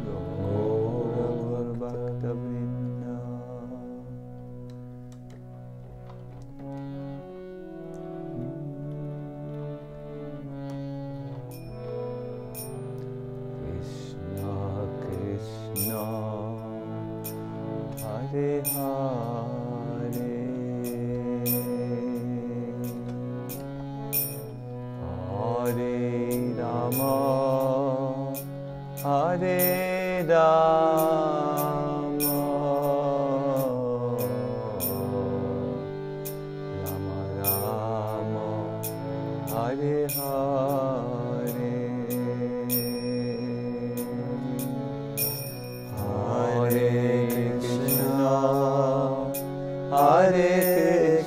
Gaur Bhakta Vrinda. Krishna Krishna Hare Hare, Hare Rama Hare Rama, Rama Rama Hare Hare, Hare Krishna Hare Krishna,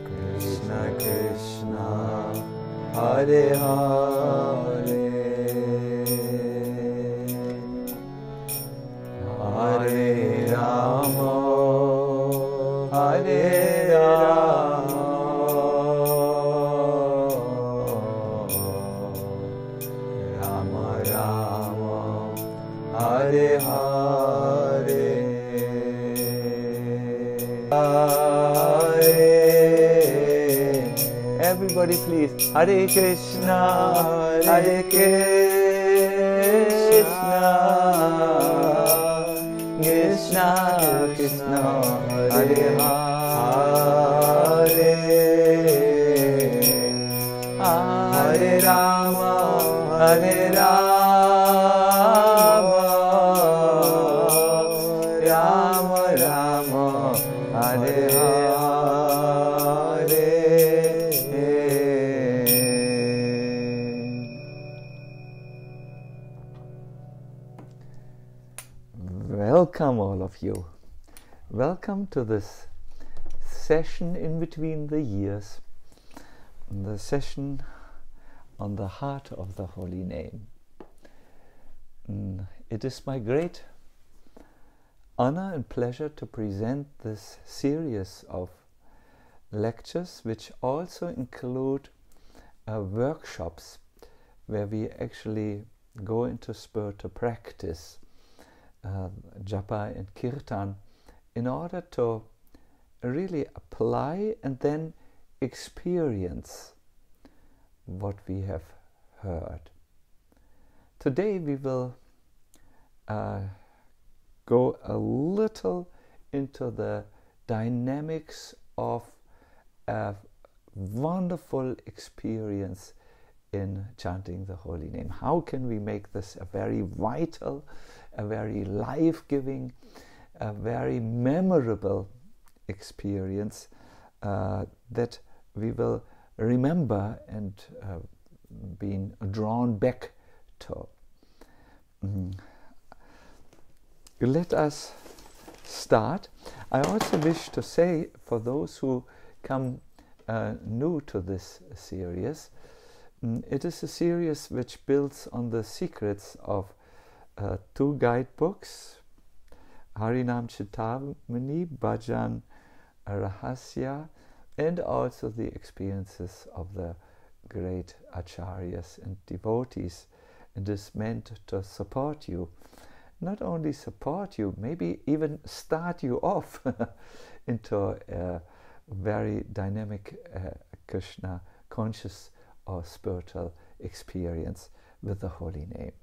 Krishna Krishna Hare Hare, Hare Rama Hare Rama, Rama Rama Hare Hare, Hare. Everybody please, Hare Krishna Hare Krishna, Krishna Krishna Hare Hare, Hare Rama Hare Rama, Rama Rama Hare Hare. Welcome all of you. Welcome to this session in between the years, the session on the heart of the holy name. It is my great honor and pleasure to present this series of lectures, which also include workshops where we actually go into spiritual practice, japa and kirtan, in order to really apply and then experience what we have heard. Today we will go a little into the dynamics of a wonderful experience in chanting the holy name. How can we make this a very vital, a very life-giving, a very memorable experience that we will remember and being drawn back to. Let us start. I also wish to say, for those who come new to this series, it is a series which builds on the secrets of two guidebooks, Harinama Cintamani, Bhajan, Rahasya, and also the experiences of the great acharyas and devotees. It is meant to support you, not only support you, maybe even start you off into a very dynamic Krishna conscious or spiritual experience with the holy name.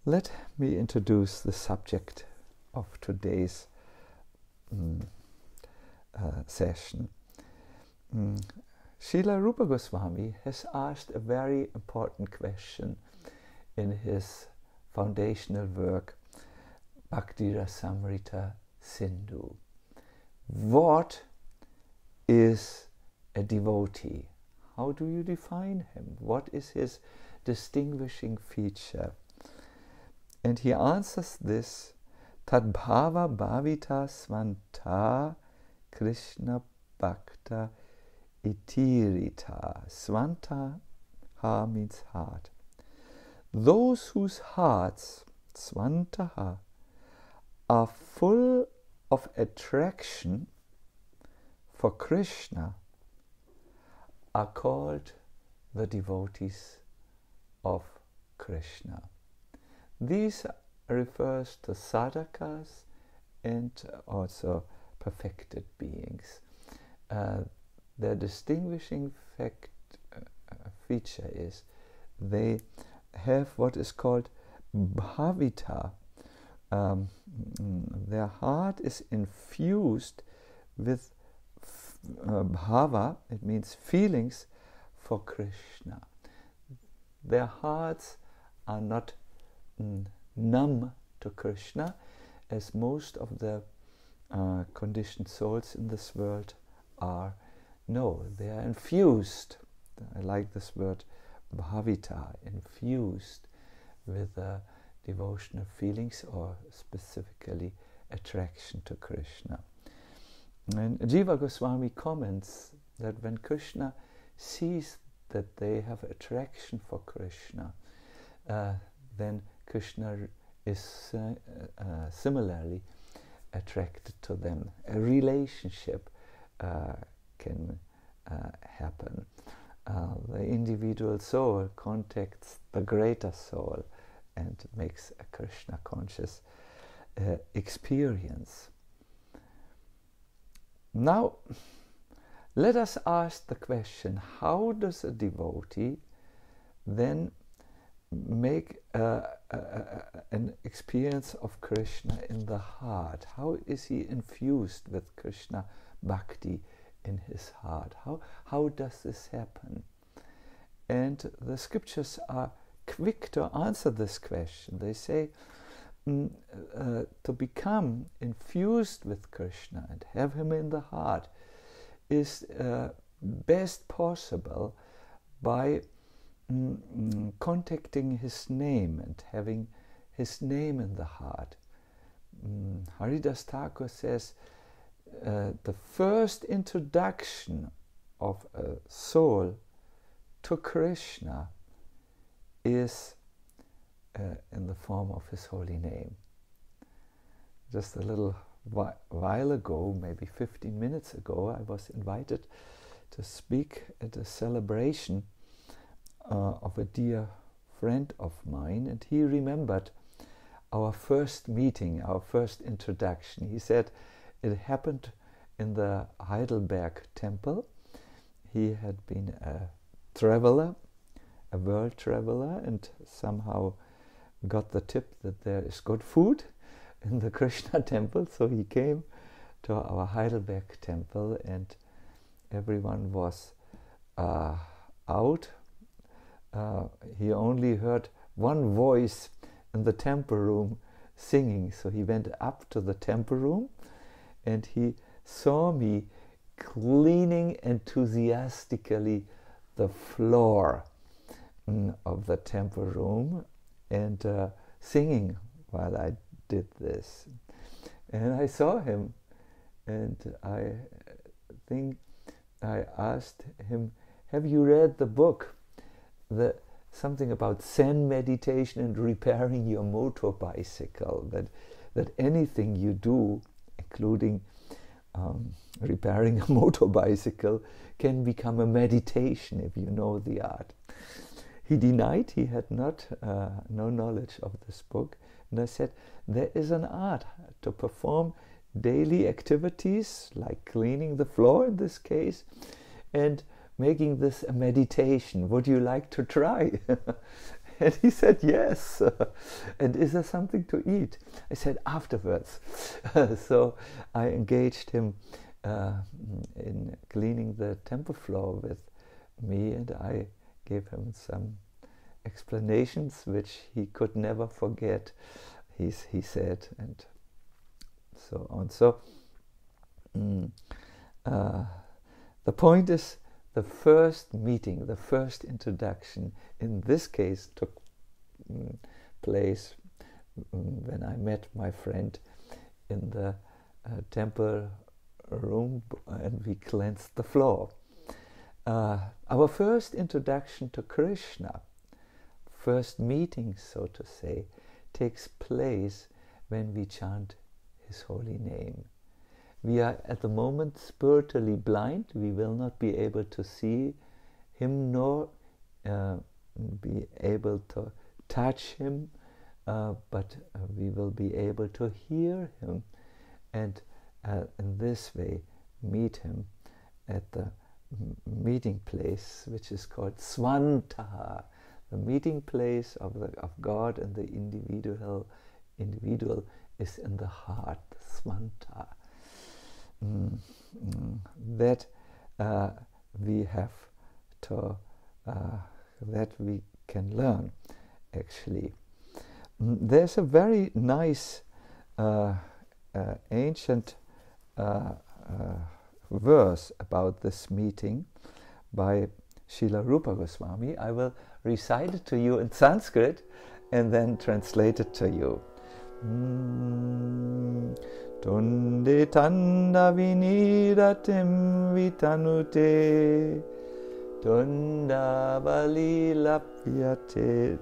Let me introduce the subject of today's session. Srila Rupa Goswami has asked a very important question in his foundational work, Bhakti Rasamrita Sindhu. What is a devotee? How do you define him? What is his distinguishing feature? And he answers this, Tadbhava bhavita svanta Krishna bhakta itirita. Svanta ha means heart. Those whose hearts, svantaha, are full of attraction for Krishna are called the devotees of Krishna. These refers to sadhakas and also perfected beings. Their distinguishing feature is they have what is called bhavita. Their heart is infused with bhava, it means feelings, for Krishna. Their hearts are not numb to Krishna, as most of the conditioned souls in this world are. No, they are infused. I like this word bhavita, infused with devotional feelings, or specifically attraction to Krishna. And Jiva Goswami comments that when Krishna sees that they have attraction for Krishna, then Krishna is similarly attracted to them. A relationship can happen. The individual soul contacts the greater soul and makes a Krishna conscious experience. Now, let us ask the question, how does a devotee then make an experience of Krishna in the heart? How is he infused with Krishna Bhakti in his heart? How does this happen? And the scriptures are quick to answer this question. They say to become infused with Krishna and have him in the heart is best possible by contacting his name and having his name in the heart. Haridas Thakur says the first introduction of a soul to Krishna is in the form of his holy name. Just a little while ago, maybe 15 minutes ago, I was invited to speak at a celebration of a dear friend of mine, and he remembered our first meeting, our first introduction. He said it happened in the Heidelberg temple. He had been a traveler, a world traveler, and somehow got the tip that there is good food in the Krishna temple, so he came to our Heidelberg temple, and everyone was out. He only heard one voice in the temple room singing, so he went up to the temple room and he saw me cleaning enthusiastically the floor of the temple room and singing while I did this. And I saw him, and I think I asked him, have you read the book, something about Zen meditation and repairing your motor bicycle, that anything you do, including repairing a motor bicycle, can become a meditation if you know the art. He denied he had no knowledge of this book, and I said, there is an art to perform daily activities like cleaning the floor in this case and making this a meditation. Would you like to try? And he said yes. And is there something to eat? I said afterwards. So I engaged him in cleaning the temple floor with me, and I gave him some explanations which he could never forget, he said, and so on. So the point is, the first meeting, the first introduction, in this case took place when I met my friend in the temple room and we cleansed the floor. Our first introduction to Krishna, first meeting, so to say, takes place when we chant his holy name. We are at the moment spiritually blind. We will not be able to see him nor be able to touch him, but we will be able to hear him, and in this way meet him at the meeting place, which is called Swantaha, the meeting place of God and the individual is in the heart, Swanta. That we have to, that we can learn, actually. There's a very nice ancient verse about this meeting by Srila Rupa Goswami. I will recite it to you in Sanskrit and then translate it to you. Tunde tanda viniratim vitanute tunda bali lapyate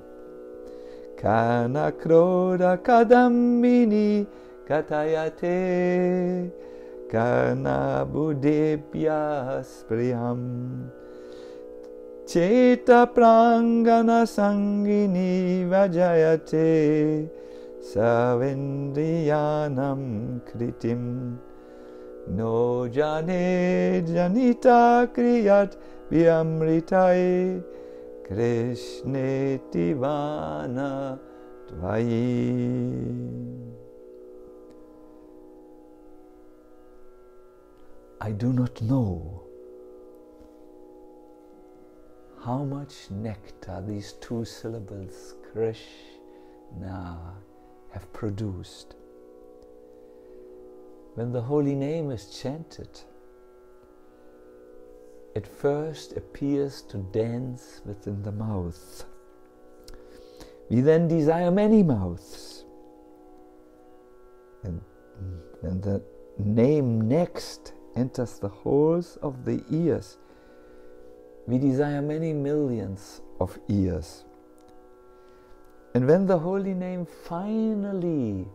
kana kroda kadambini katayate kana buddhebhya spriyam cheta prangana sangini vajayate savendriyanam kritim no jane janita kriyat vyamritai krishneti vana dvayi. I do not know how much nectar these two syllables, Krishna, have produced. When the holy name is chanted, it first appears to dance within the mouth. We then desire many mouths. And when the name next enters the holes of the ears, we desire many millions of ears. And when the holy name finally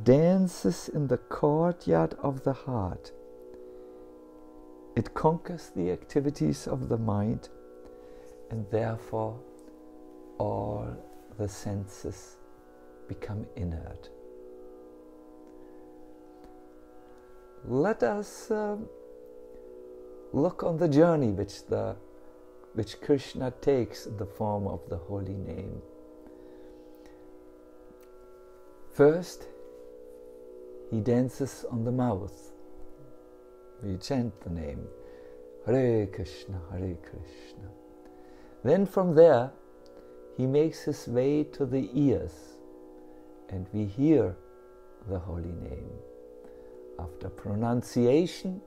dances in the courtyard of the heart, it conquers the activities of the mind, and therefore all the senses become inert. Let us look on the journey which Krishna takes in the form of the holy name. First, he dances on the mouth. We chant the name, Hare Krishna, Hare Krishna. Then from there, he makes his way to the ears, and we hear the holy name. After pronunciation,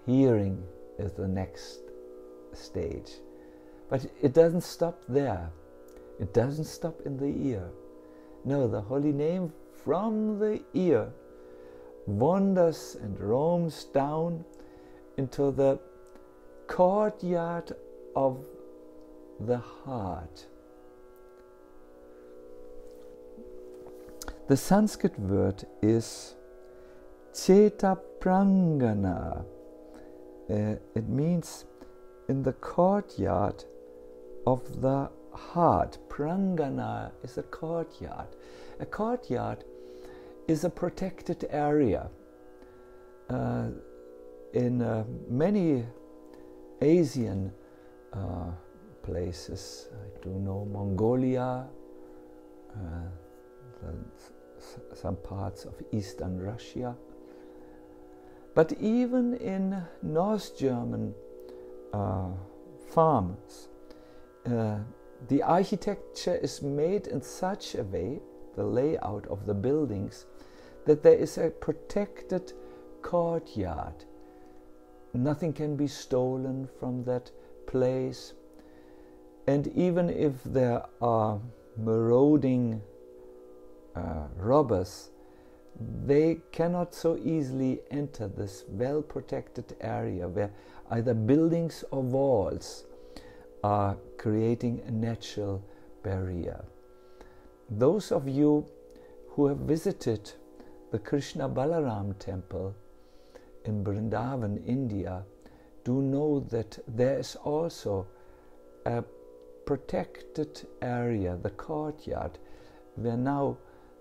hearing is the next stage. But it doesn't stop there. It doesn't stop in the ear. No, the holy name from the ear wanders and roams down into the courtyard of the heart. The Sanskrit word is Cheta Prangana. It means in the courtyard of the heart. Prangana is a courtyard. A courtyard is a protected area. In many Asian places, I do know Mongolia, some parts of Eastern Russia, but even in North German farms, the architecture is made in such a way, the layout of the buildings, that there is a protected courtyard. Nothing can be stolen from that place, and even if there are marauding robbers, they cannot so easily enter this well-protected area where either buildings or walls are creating a natural barrier. Those of you who have visited the Krishna Balaram temple in Vrindavan, India, do know that there is also a protected area, the courtyard, where now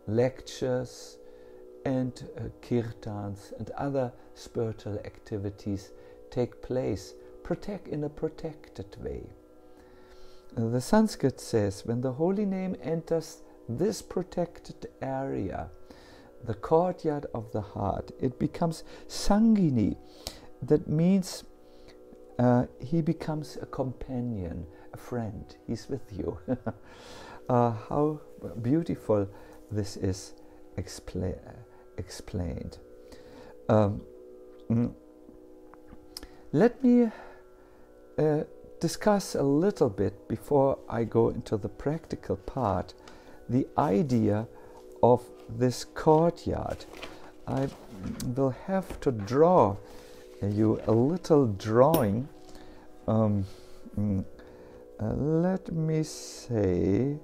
lectures and kirtans and other spiritual activities take place, in a protected way. The Sanskrit says, when the holy name enters this protected area, the courtyard of the heart, it becomes Sangini. That means he becomes a companion, a friend. He's with you. How beautiful this is explained. Let me discuss a little bit, before I go into the practical part, the idea of this courtyard. I will have to draw you a little drawing. Let me say,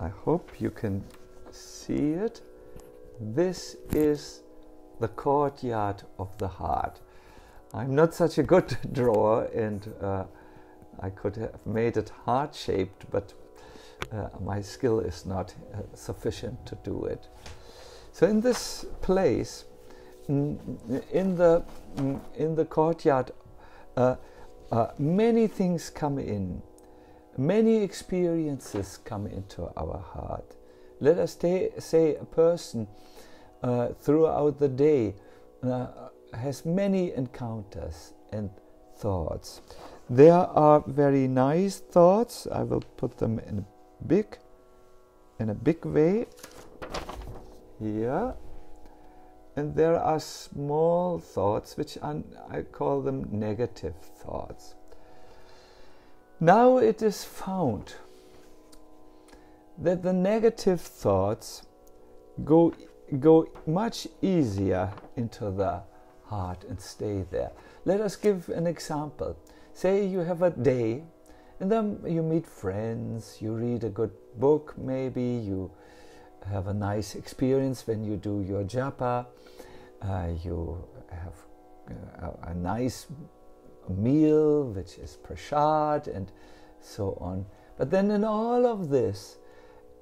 I hope you can see it. This is the courtyard of the heart. I'm not such a good drawer, and I could have made it heart-shaped, but my skill is not sufficient to do it. So in this place, in the courtyard, many things come in. Many experiences come into our heart. Let us say a person throughout the day has many encounters and thoughts. There are very nice thoughts. I will put them in a big way here. And there are small thoughts, which I call them negative thoughts. Now it is found that the negative thoughts go much easier into the heart and stay there. Let us give an example. Say you have a day, and then you meet friends, you read a good book, maybe you have a nice experience when you do your japa, you have a nice meal, which is prasad, and so on. But then in all of this,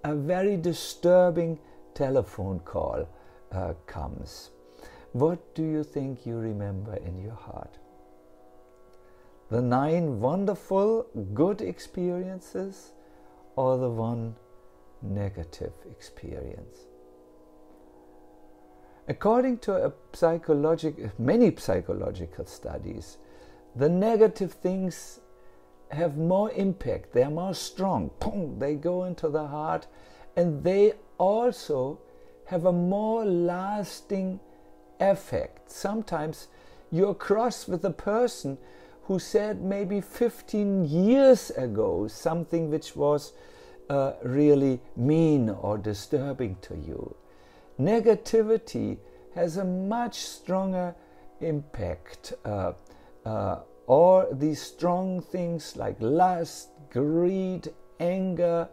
a very disturbing telephone call comes. What do you think you remember in your heart? The 9 wonderful, good experiences, or the one negative experience? According to many psychological studies, the negative things have more impact. They are more strong. Boom, they go into the heart, and they also have a more lasting effect. Sometimes you're cross with a person who said maybe 15 years ago something which was really mean or disturbing to you. Negativity has a much stronger impact. Or these strong things like lust, greed, anger,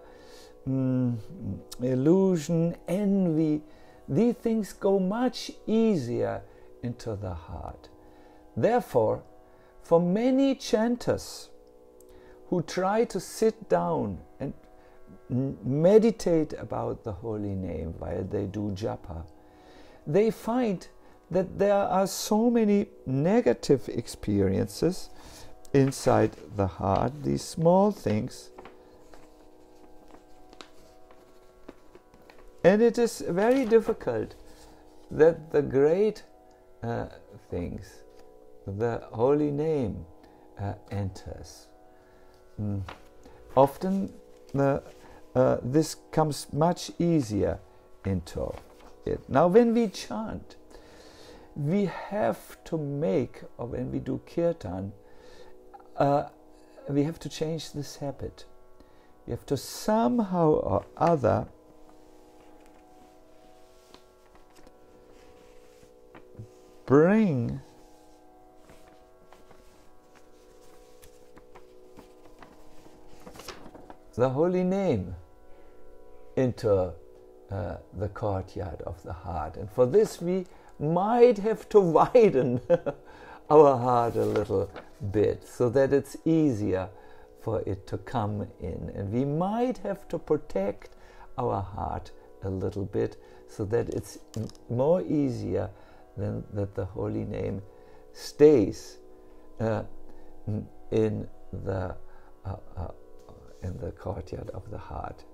illusion, envy, these things go much easier into the heart. Therefore, for many chanters who try to sit down and meditate about the holy name while they do japa, they find that there are so many negative experiences inside the heart, these small things, and it is very difficult that the great things, the holy name, enters. Often this comes much easier into it. Now when we chant, we have to make, or when we do kirtan, we have to change this habit. We have to somehow or other bring the holy name into the courtyard of the heart. And for this we might have to widen our heart a little bit so that it's easier for it to come in. And we might have to protect our heart a little bit so that it's more easier than that the holy name stays in the courtyard of the heart.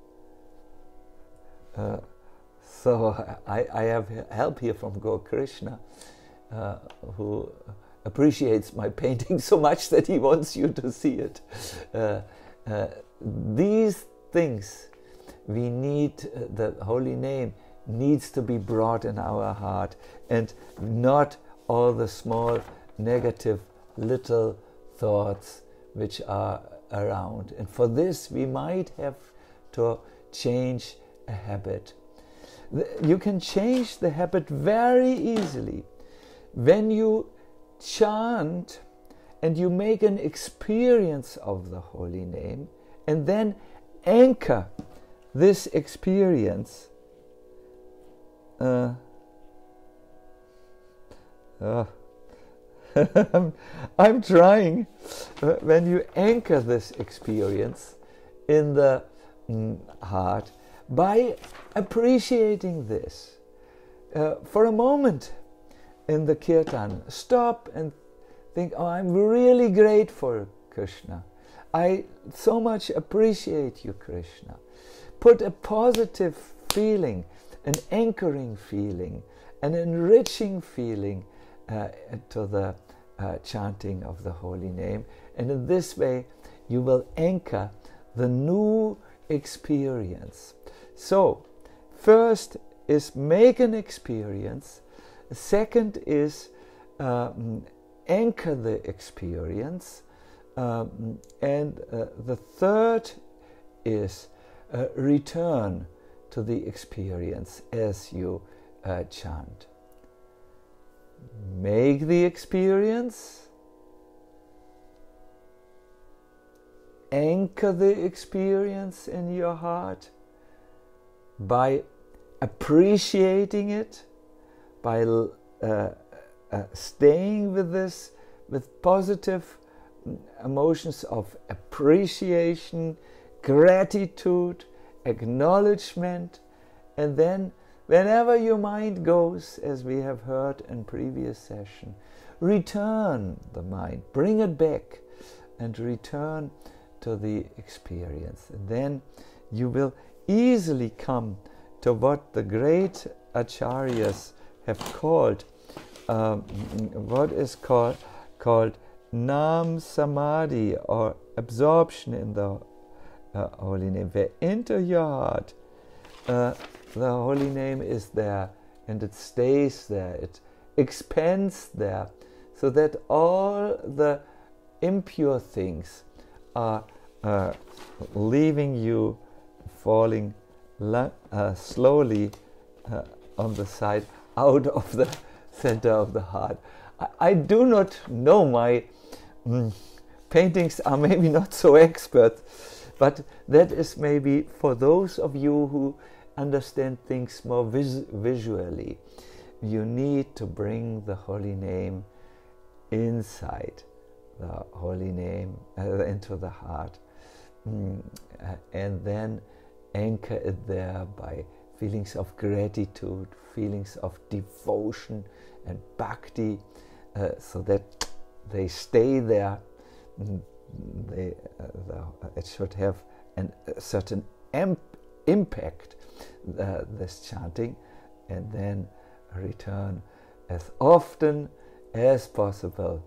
So I have help here from Gaur Krishna, who appreciates my painting so much that he wants you to see it. These things we need, the holy name needs to be brought in our heart, and not all the small negative little thoughts which are around. And for this we might have to change a habit. You can change the habit very easily when you chant and you make an experience of the holy name, and then anchor this experience I'm trying. When you anchor this experience in the heart by appreciating this for a moment in the kirtan, stop and think, oh, I'm really grateful, Krishna. I so much appreciate you, Krishna. Put a positive feeling, an anchoring feeling, an enriching feeling to the chanting of the holy name. And in this way, you will anchor the new experience. So, first is make an experience. Second is anchor the experience. And the third is return to the experience as you chant. Make the experience, anchor the experience in your heart by appreciating it, by staying with this with positive emotions of appreciation, gratitude, acknowledgement, and then whenever your mind goes, as we have heard in previous session, return the mind, bring it back and return to the experience. And then you will easily come to what the great acharyas have called, what is called Nam Samadhi, or absorption in the holy name. Where into your heart the holy name is there, and it stays there, it expands there, so that all the impure things are leaving you, falling slowly on the side out of the center of the heart. I do not know, my paintings are maybe not so expert, but that is maybe for those of you who understand things more visually. You need to bring the holy name inside the holy name into the heart, and then anchor it there by feelings of gratitude, feelings of devotion and bhakti, so that they stay there. It should have a certain impact, this chanting, and then return as often as possible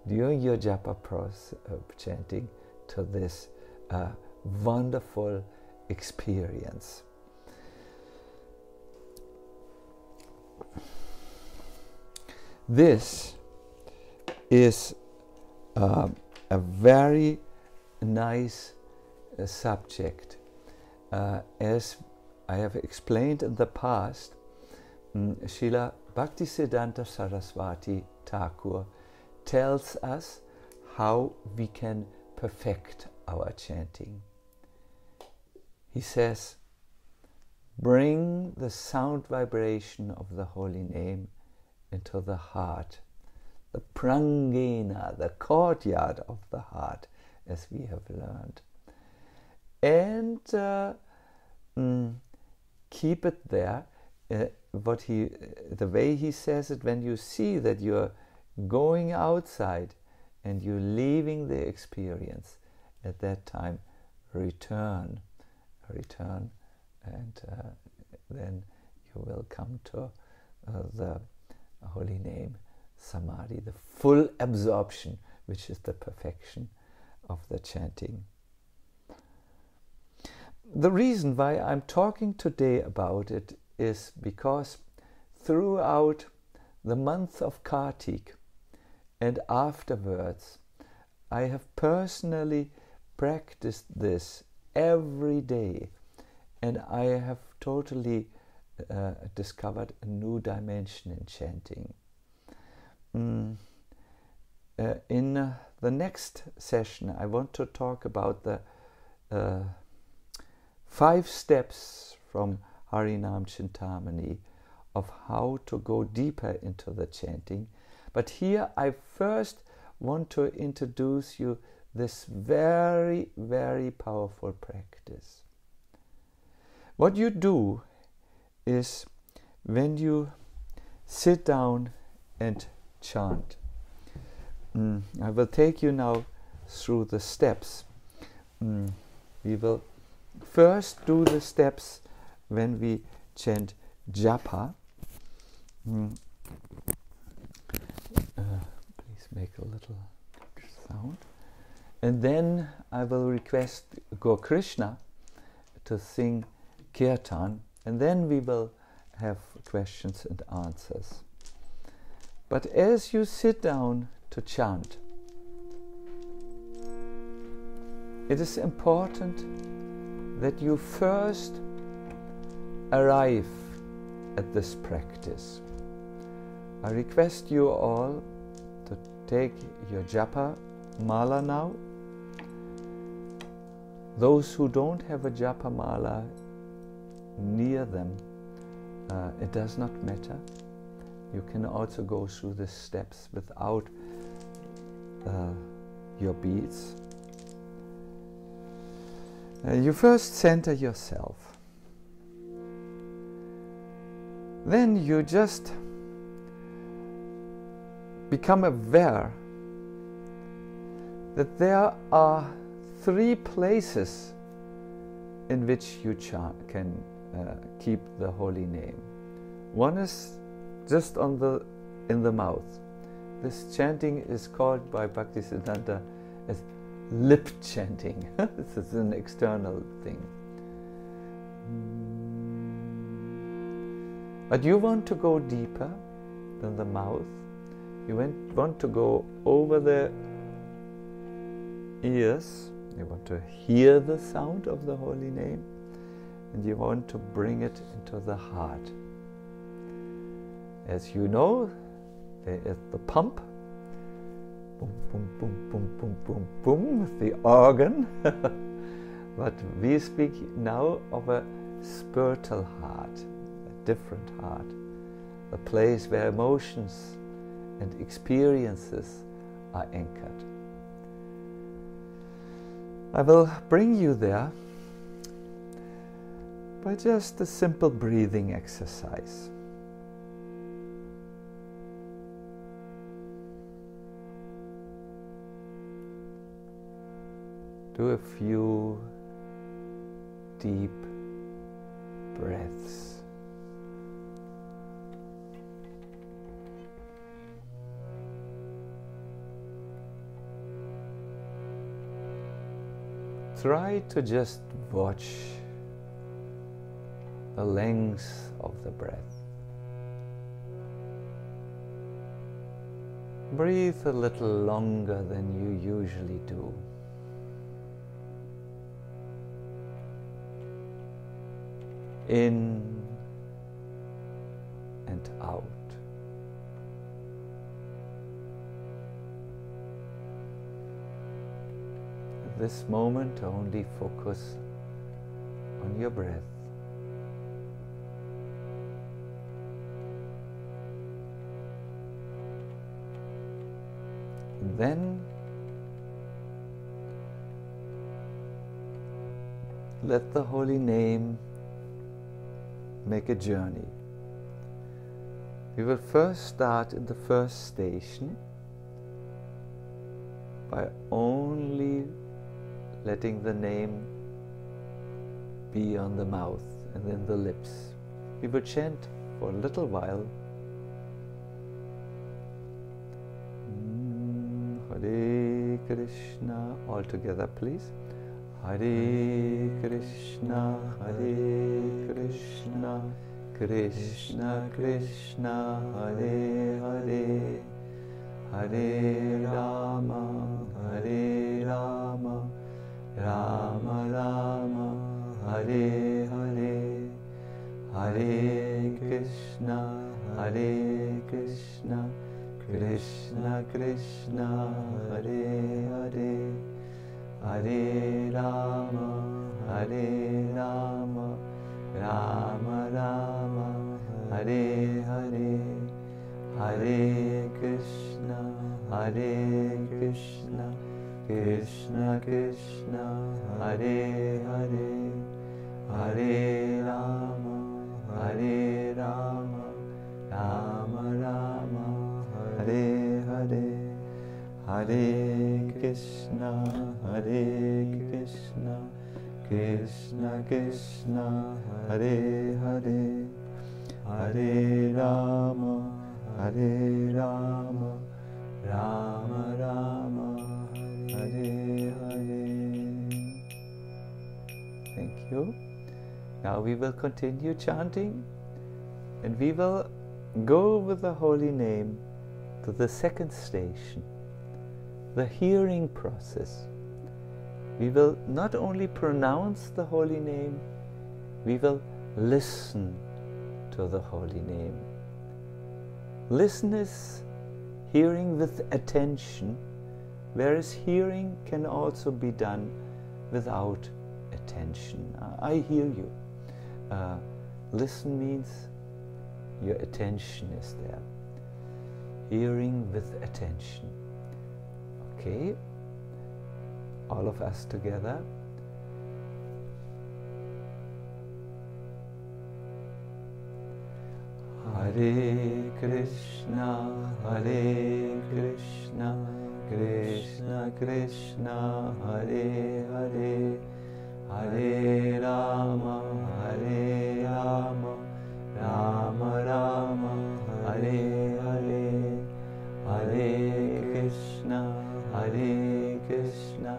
during your japa chanting to this wonderful experience. This is a very nice subject. As I have explained in the past, Srila Bhaktisiddhanta Saraswati Thakur tells us how we can perfect our chanting. he says, bring the sound vibration of the holy name into the heart, the prangena, the courtyard of the heart, as we have learned. And keep it there. The way he says it, when you see that you're going outside and you're leaving the experience, at that time return, and then you will come to the holy name samadhi, the full absorption, which is the perfection of the chanting. The reason why I'm talking today about it is because throughout the month of Kartik and afterwards, I have personally practiced this every day, and I have totally discovered a new dimension in chanting. In the next session, I want to talk about the 5 steps from Harinama Cintamani of how to go deeper into the chanting. But here I first want to introduce you this very, very powerful practice. What you do is, when you sit down and chant, I will take you now through the steps. We will first do the steps when we chant japa. Please make a little sound. And then I will request Gaur Krishna to sing kirtan, and then we will have questions and answers. But as you sit down to chant, it is important that you first arrive at this practice. I request you all to take your japa mala now. Those who don't have a japa mala near them, it does not matter. You can also go through the steps without your beads. You first center yourself. Then you just become aware that there are 3 places in which you can keep the holy name. One is just in the mouth. This chanting is called by Bhaktisiddhanta as lip chanting. This is an external thing. But you want to go deeper than the mouth. You want to go over the ears. You want to hear the sound of the holy name, and you want to bring it into the heart. As you know, there is the pump. Boom, boom, boom, boom, boom, boom, boom, the organ. But we speak now of a spiritual heart, a different heart, a place where emotions and experiences are anchored. I will bring you there by just a simple breathing exercise. Do a few deep breaths. Try to just watch the length of the breath. Breathe a little longer than you usually do. In and out. At this moment, only focus on your breath. And then let the holy name make a journey. We will first start in the first station by only letting the name be on the mouth and in the lips. We will chant for a little while. Hare Krishna, all together please. Hare Krishna, Krishna Krishna, Hare Hare, Hare Rama, Rama Rama, Hare Hare, Hare Krishna, Krishna Krishna, Hare Hare, Hare Rama, Rama Rama, Hare Hare, Hare Krishna, Krishna Krishna, Hare Hare, Hare Rama, Rama Rama, Hare Hare, Hare Krishna, Krishna Krishna, Hare Hare, Hare Rama, Rama Rama, Hare Hare. Thank you. Now we will continue chanting, and we will go with the holy name to the second station, the hearing process. We will not only pronounce the holy name, we will listen to the holy name. Listen is hearing with attention, whereas hearing can also be done without attention. I hear you. Listen means your attention is there. Hearing with attention. Okay, all of us together. Hare Krishna, Krishna Krishna, Hare Hare, Hare Rama, Rama Rama, Hare Hare, Hare Krishna,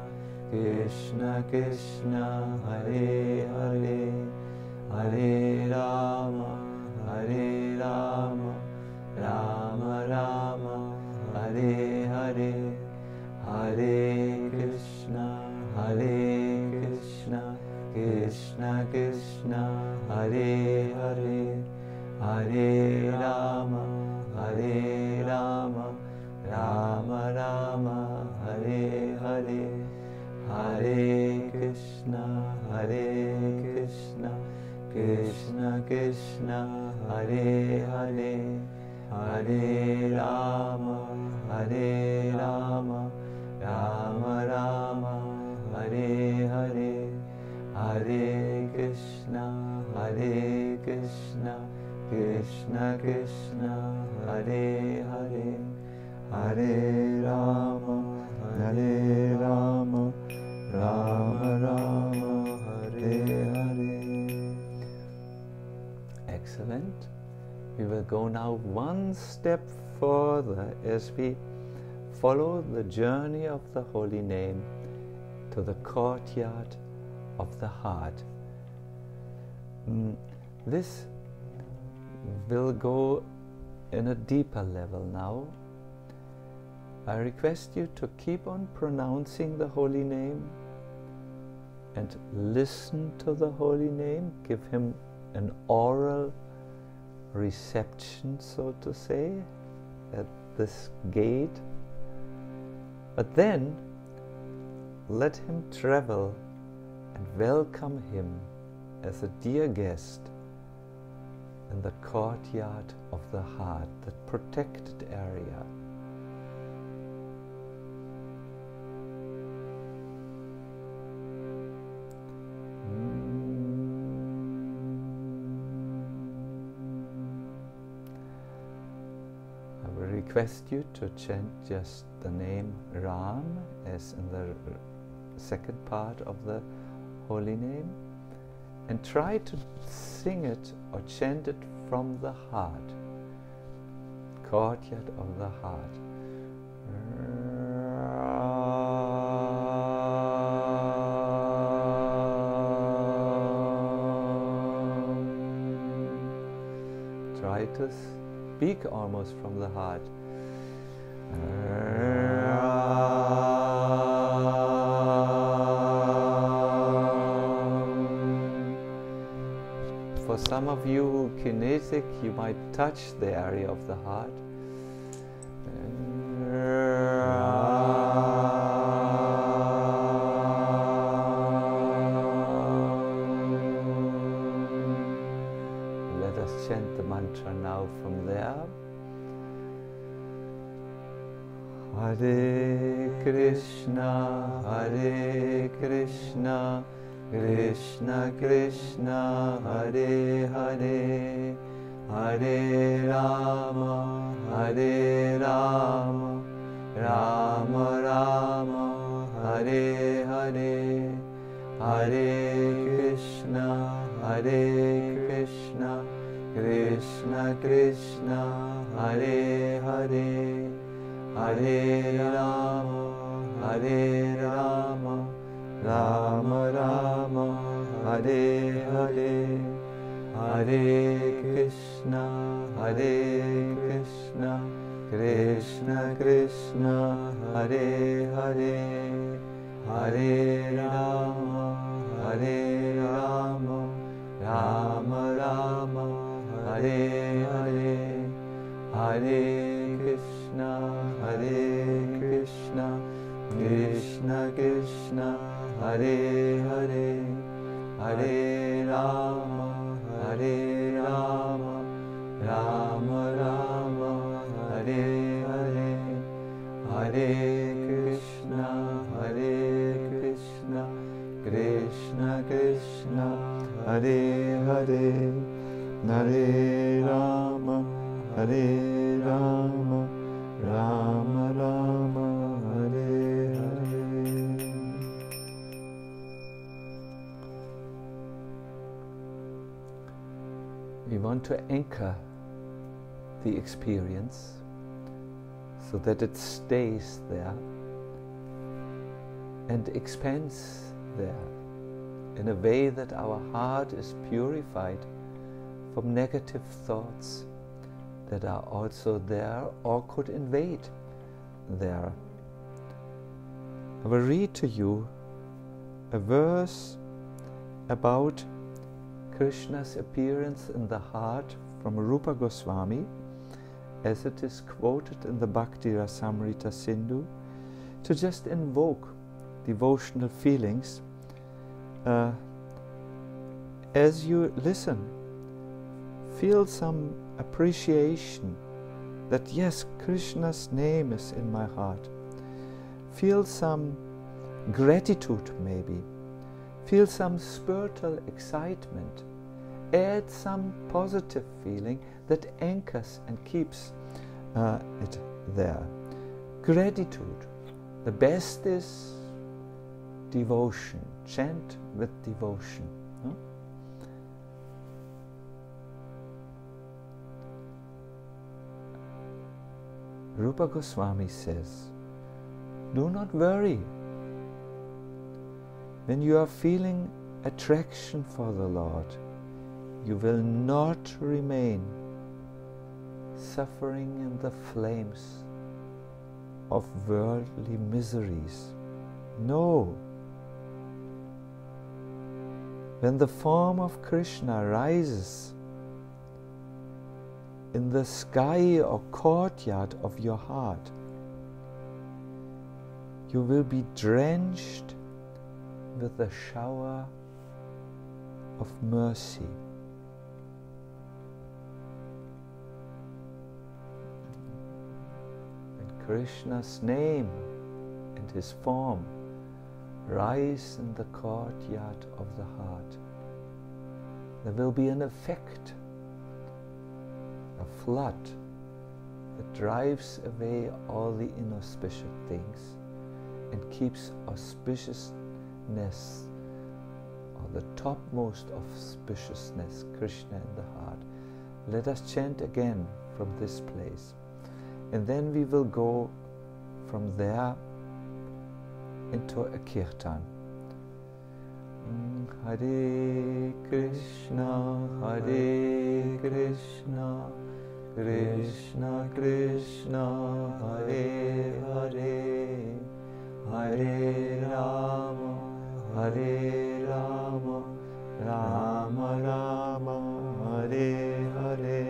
Krishna Krishna, Hare Hare, Hare Rama, Rama Rama, Hare Hare, Hare Krishna, Krishna Krishna, Hare Hare, Hare Rama, Rama Rama, Hare Hare, Hare Krishna, Krishna Krishna, Hare Hare, Hare Rama, Rama Rama, Hare Hare, Hare Krishna, Krishna Krishna, Hare Hare, Hare Rama, Rama Rama, Hare Hare. Excellent. We will go now one step further as we follow the journey of the holy name to the courtyard of the heart. This will go in a deeper level now. I request you to keep on pronouncing the holy name and listen to the holy name. Give him an oral reception, so to say, at this gate. But then let him travel and welcome him as a dear guest in the courtyard of the heart, that protected area. I will request you to chant just the name Ram as in the second part of the holy name, and try to sing it or chant it from the heart, courtyard of the heart. Try to speak almost from the heart. For some of you who are kinetic, you might touch the area of the heart. Let us chant the mantra now from there. Hare Krishna, Hare Krishna, Krishna Krishna, Hare Hare, Hare Rama, Hare Rama, Rama Rama, Hare Hare, Hare Krishna, Hare Krishna, Krishna Krishna, Hare Hare, Hare Rama, Hare Rama, Rama Rama, Hare Hare, Hare Krishna, Hare Krishna, Krishna Krishna, Hare Hare, Hare Rama, Hare Rama, Rama Rama, Hare Hare, Hare Krishna, Hare Krishna, Krishna Krishna, Hare Hare, Hare Rama, Hare Rama, Rama Rama, Hare Hare, Hare Krishna, Hare Krishna, Krishna Krishna, Hare Hare, Hare Rama, Hare Rama, Rama Rama, Hare Hare. We want to anchor the experience so that it stays there and expands there in a way that our heart is purified from negative thoughts that are also there or could invade there. I will read to you a verse about Krishna's appearance in the heart from Rupa Goswami, as it is quoted in the Bhakti Rasamrita Sindhu, to just invoke devotional feelings. As you listen, feel some appreciation that yes, Krishna's name is in my heart. Feel some gratitude maybe. Feel some spiritual excitement. Add some positive feeling that anchors and keeps it there. Gratitude. The best is devotion. Chant with devotion. No? Rupa Goswami says, do not worry. When you are feeling attraction for the Lord, you will not remain suffering in the flames of worldly miseries. No. When the form of Krishna rises in the sky or courtyard of your heart, you will be drenched with a shower of mercy. When Krishna's name and his form rise in the courtyard of the heart, there will be an effect, a flood that drives away all the inauspicious things and keeps auspiciousness, or the topmost auspiciousness, Krishna in the heart. Let us chant again from this place, and then we will go from there into a kirtan. Hare Krishna, Hare Krishna, Krishna Krishna, Hare Hare, Hare Rama, Hare Rama, Rama Rama, Hare Hare.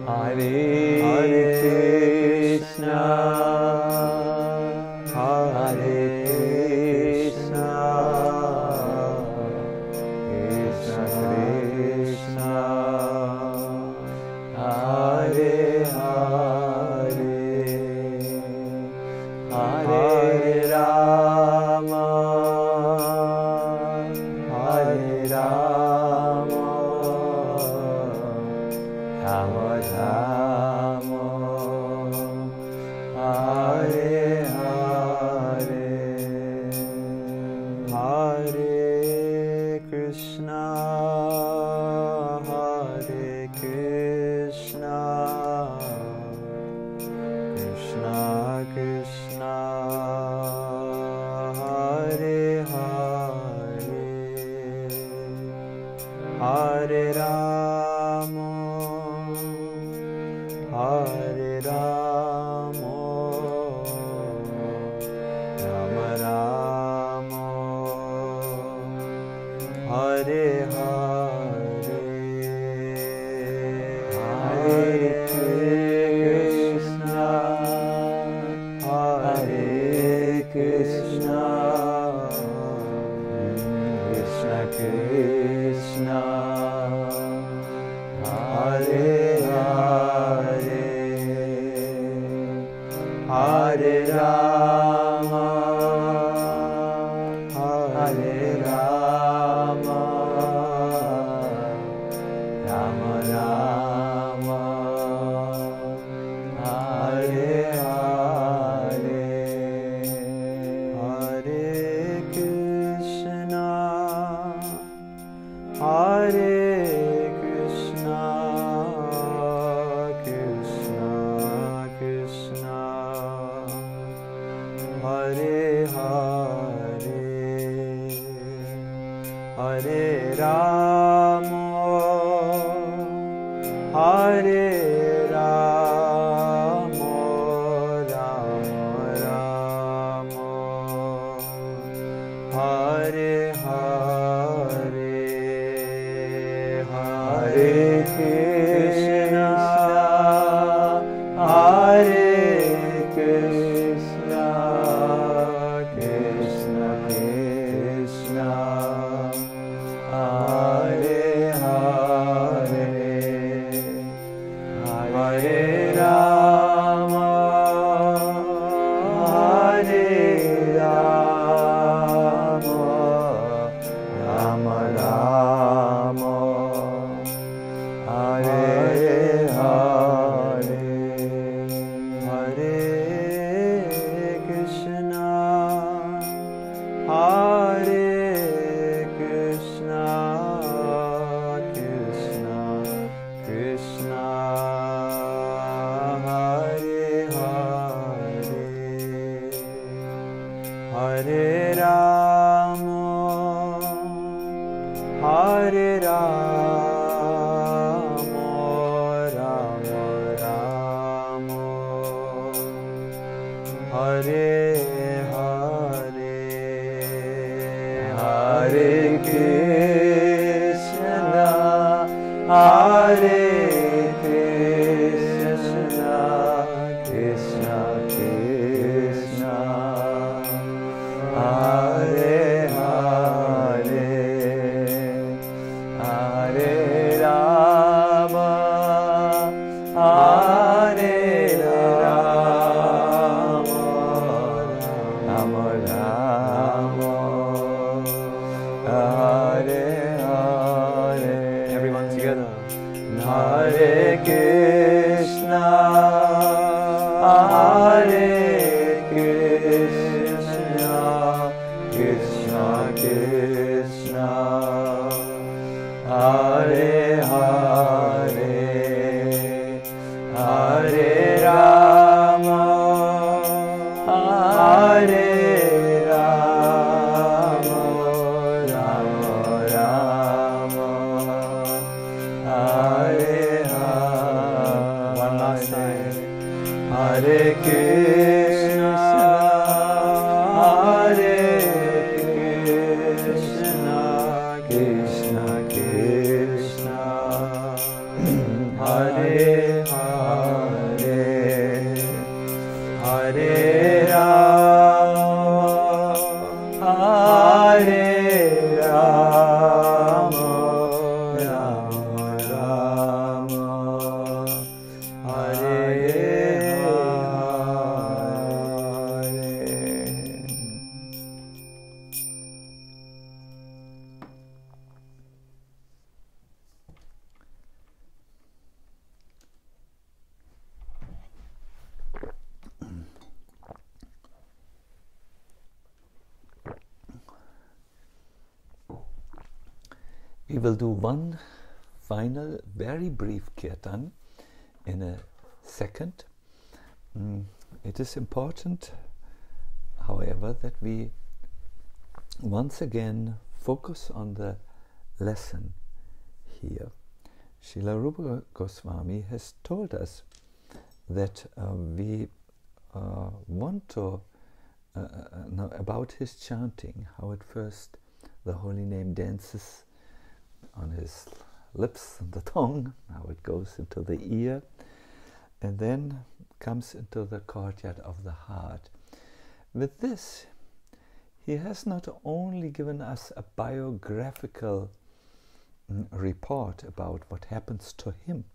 Hare Krishna, Hare Krishna, Krishna Krishna, Hare Hare, Hare Rama, Hare Rama, Rama Rama, Hare Hare, Hare Krishna, Hare Krishna, Krishna Krishna, Hare Hare, Hare Rama, Hare Rama, Rama Rama, Hare Hare, Hare Krishna, Hare Krishna, Krishna Krishna, Hare Hare, Hare Rama, Hare Rama, Rama Rama, Hare Hare, Hare Krishna, Hare Krishna, Krishna Krishna, Hare Hare, Hare Rama, Hare Rama, Rama Rama, Hare Hare, Hare Krishna, Hare Krishna, Krishna Krishna, Hare Hare, Hare Rama, Hare Rama, Rama Rama, Hare Hare, Hare Krishna, Hare Krishna, Krishna Krishna, Hare Hare, Hare Rama, Hare Rama, Rama Rama, Hare Hare, Hare Krishna, Hare Krishna, Krishna Krishna, Hare Hare, Hare Rama, Hare Rama, Rama Rama, Hare Hare. Everyone together. Hare Krishna, Hare Krishna, Krishna Krishna, Hare Hare, Hare Rama, Hare Rama, Rama Rama, Hare Hare. One last time. Hare Krishna, Hare Krishna, Krishna Krishna, Hare Hare Rama, Hare Rama, Rama Rama, Hare Hare. We will do one final, very brief kirtan in a second. It is important, however, that we once again focus on the lesson here. Srila Rupa Goswami has told us that we want to know about his chanting, how at first the holy name dances on his lips and the tongue, how it goes into the ear, and then comes into the courtyard of the heart. With this, he has not only given us a biographical report about what happens to him,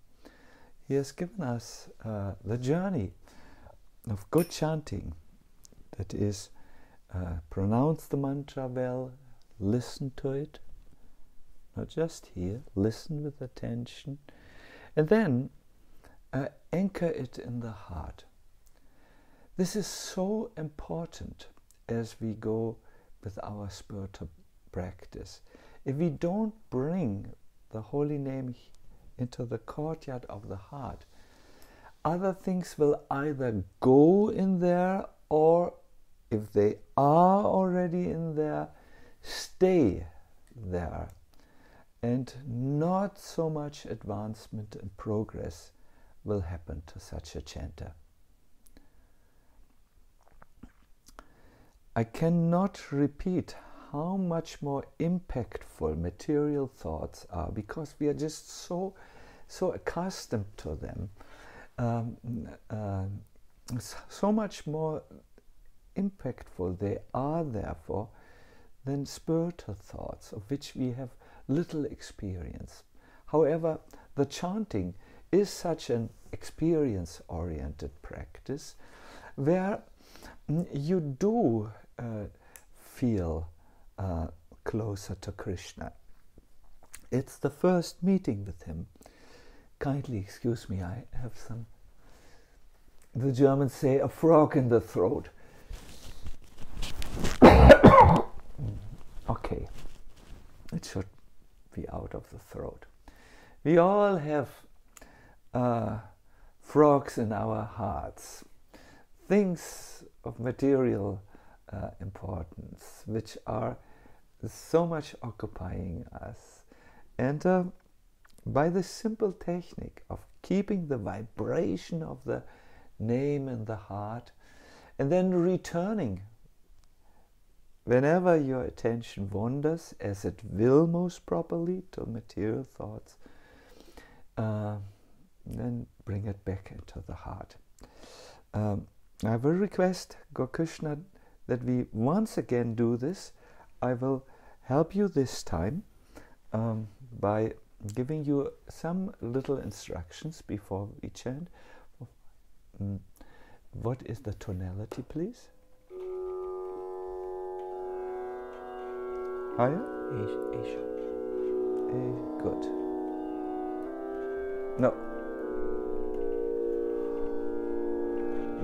he has given us the journey of good chanting, that is, pronounce the mantra well, listen to it, not just hear, listen with attention, and then anchor it in the heart. This is so important as we go with our spiritual practice. If we don't bring the holy name into the courtyard of the heart, other things will either go in there, or if they are already in there, stay there, and not so much advancement and progress will happen to such a chanter. I cannot repeat how much more impactful material thoughts are, because we are just so accustomed to them, so much more impactful they are therefore than spiritual thoughts, of which we have little experience. However, the chanting is such an experience-oriented practice where you do feel closer to Krishna. It's the first meeting with him. Kindly excuse me, I have some, the Germans say, a frog in the throat. Okay, it should be out of the throat. We all have frogs in our hearts, things of material importance, which are so much occupying us. And by the simple technique of keeping the vibration of the name in the heart, and then returning whenever your attention wanders, as it will most properly, to material thoughts, then bring it back into the heart. I will request Gokrishna that we once again do this. I will help you this time by giving you some little instructions before we chant. What is the tonality, please? Higher? A sharp. A, good. No.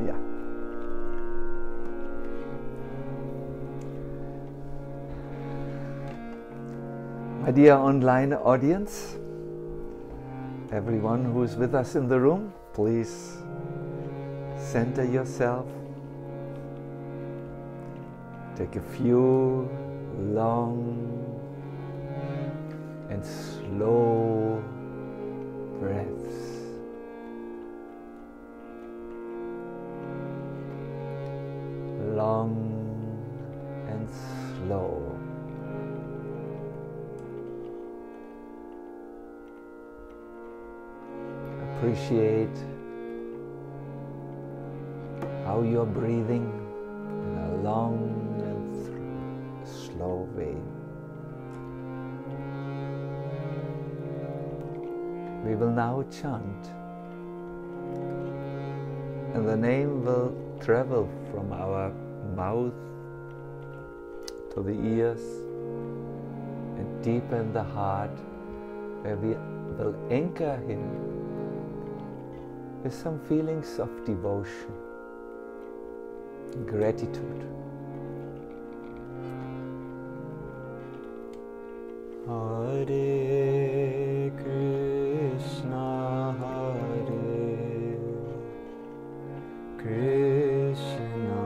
Yeah. My dear online audience, everyone who is with us in the room, please center yourself. Take a few long and slow breaths. Long and slow. appreciate how you're breathing in a long and slow way. We will now chant, and the name will travel from our mouth to the ears and deepen the heart, where we will anchor him with some feelings of devotion, gratitude. Hare Krishna, Hare Krishna,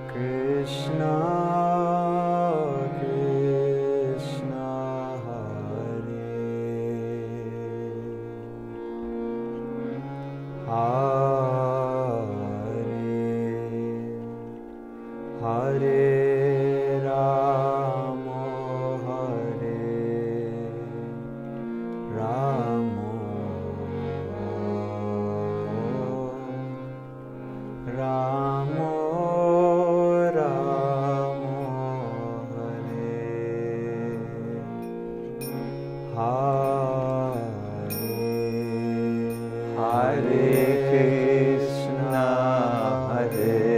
Krishna Krishna, Hare Hare Hare Rama, Hare Rama, Rama Rama, Hare Hare Krishna, Hare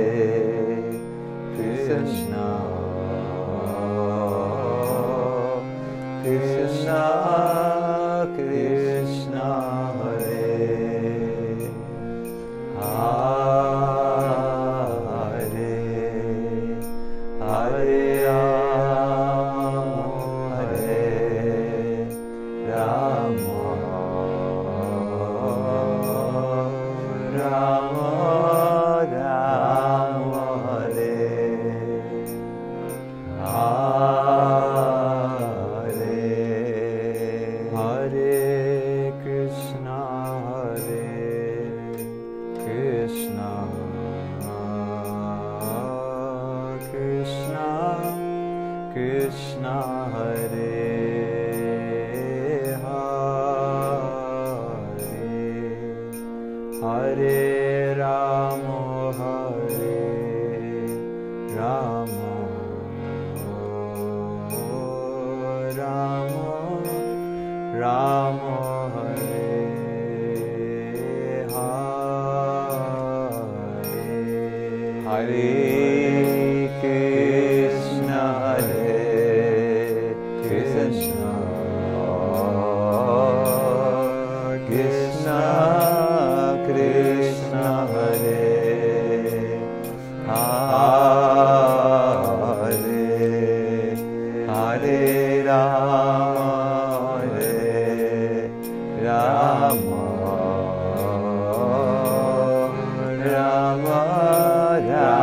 Krishna, Krishna Krishna, Hare Hare Hare Rama, Rama Rama, Hare Hare Krishna, Hare Krishna, Krishna Krishna, Hare Hare Rama, Hare Rama, Rama Rama, Hare Hare Hare Krishna, Hare Krishna, Krishna Krishna, Hare Hare Hare Rama, Hare Rama, Rama Rama,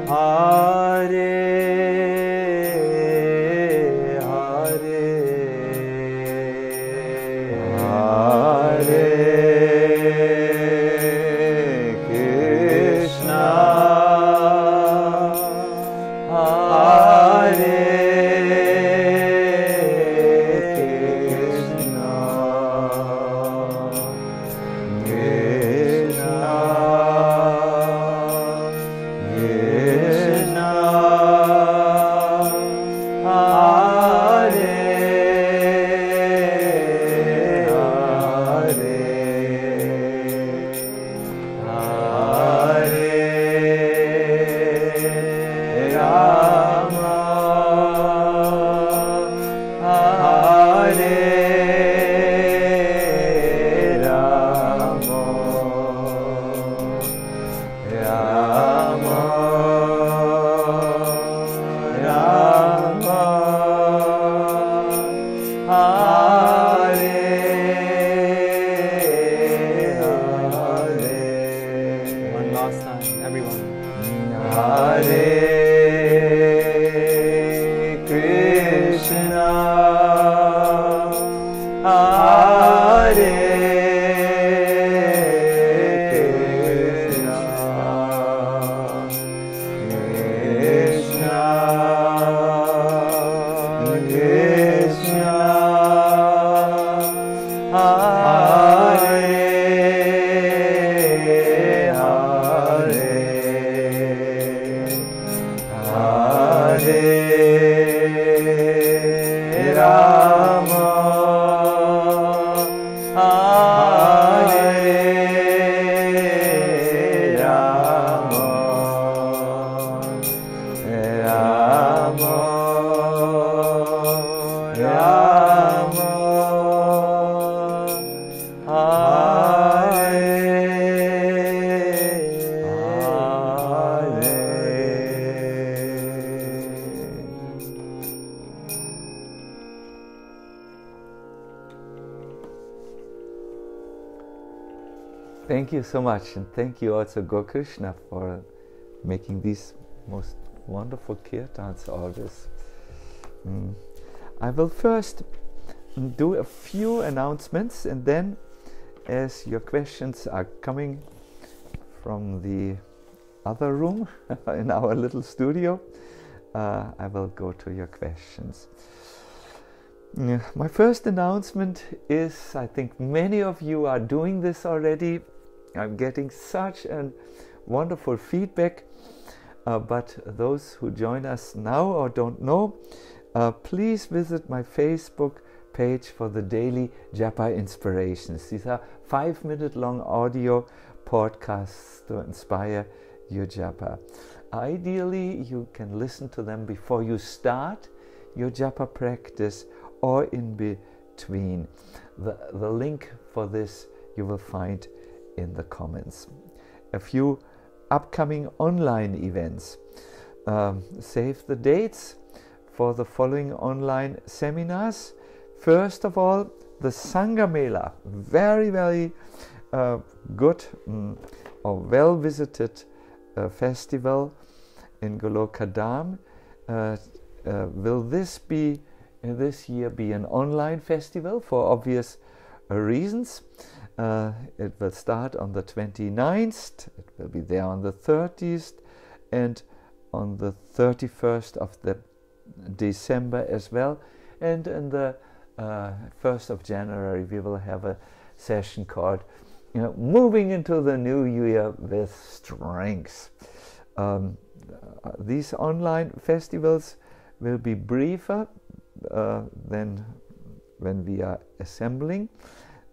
Hare Krishna Rama, Rama, Hare, Hare. One last time, everyone. Hare Krishna, Hare Krishna, Krishna Krishna, Hare Hare, Hare Rama, Hare Rama, Rama Rama, Hare Hare. Thank you so much, and thank you also Gokrishna for making these most wonderful kirtans always. I will first do a few announcements, and then as your questions are coming from the other room in our little studio, I will go to your questions. My first announcement is, I think many of you are doing this already. I'm getting such a wonderful feedback, but those who join us now or don't know, please visit my Facebook page for the daily japa inspirations. These are 5-minute long audio podcasts to inspire your japa. Ideally, you can listen to them before you start your japa practice or in between. The link for this you will find in the comments. A few upcoming online events. Save the dates for the following online seminars. First of all, the Sangha Mela, very good or well visited festival in Golokadam. Will this year be an online festival for obvious reasons? It will start on the 29th, it will be there on the 30th, and on the 31st of the December as well. And on the 1st of January we will have a session called Moving into the New Year with Strength. These online festivals will be briefer than when we are assembling.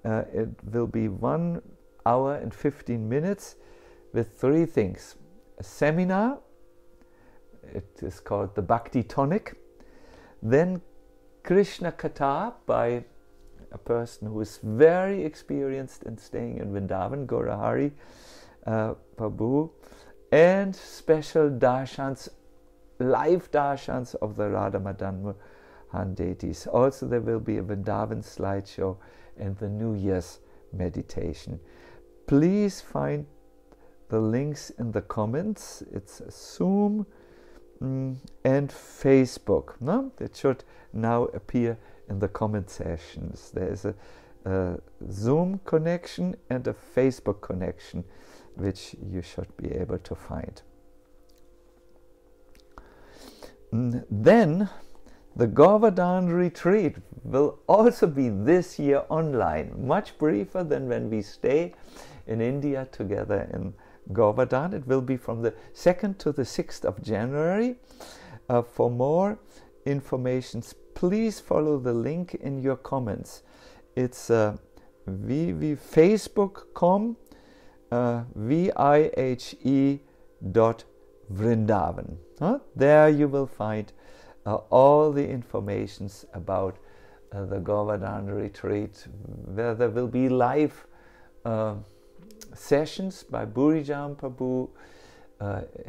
It will be 1 hour and 15 minutes with 3 things. A seminar, it is called the Bhakti Tonic. Then Krishna Katha by a person who is very experienced in staying in Vrindavan, Gaurahari Prabhu, and special darshans, live darshans of the Radha Madan Mohan deities. Also there will be a Vrindavan slideshow and the New Year's meditation. Please find the links in the comments. It's Zoom and Facebook. No? It should now appear in the comment sessions. There is a Zoom connection and a Facebook connection, which you should be able to find. Then the Govardhan retreat will also be this year online, much briefer than when we stay in India together in Govardhan. It will be from the 2nd to the 6th of January. For more information, please follow the link in your comments. It's facebook.com vihe.vrindavan. There you will find all the informations about the Govardhan retreat, where there will be live sessions by Bhurijam Prabhu,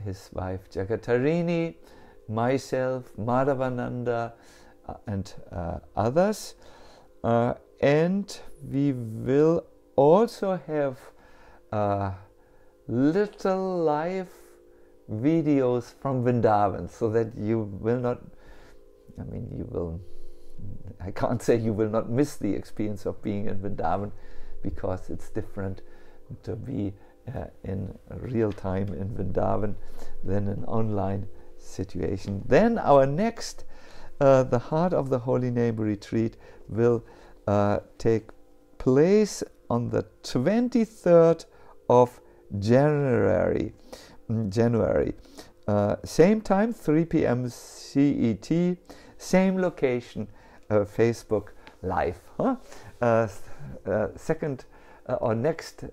his wife Jagatarini, myself, Madhavananda, and others. And we will also have little live videos from Vrindavan, so that you will not, I can't say you will not miss the experience of being in Vrindavan, because it's different to be in real time in Vrindavan than an online situation. Then our next, the Heart of the Holy Name retreat will take place on the 23rd of January. Same time, 3 p.m. CET, same location, Facebook Live. Second or next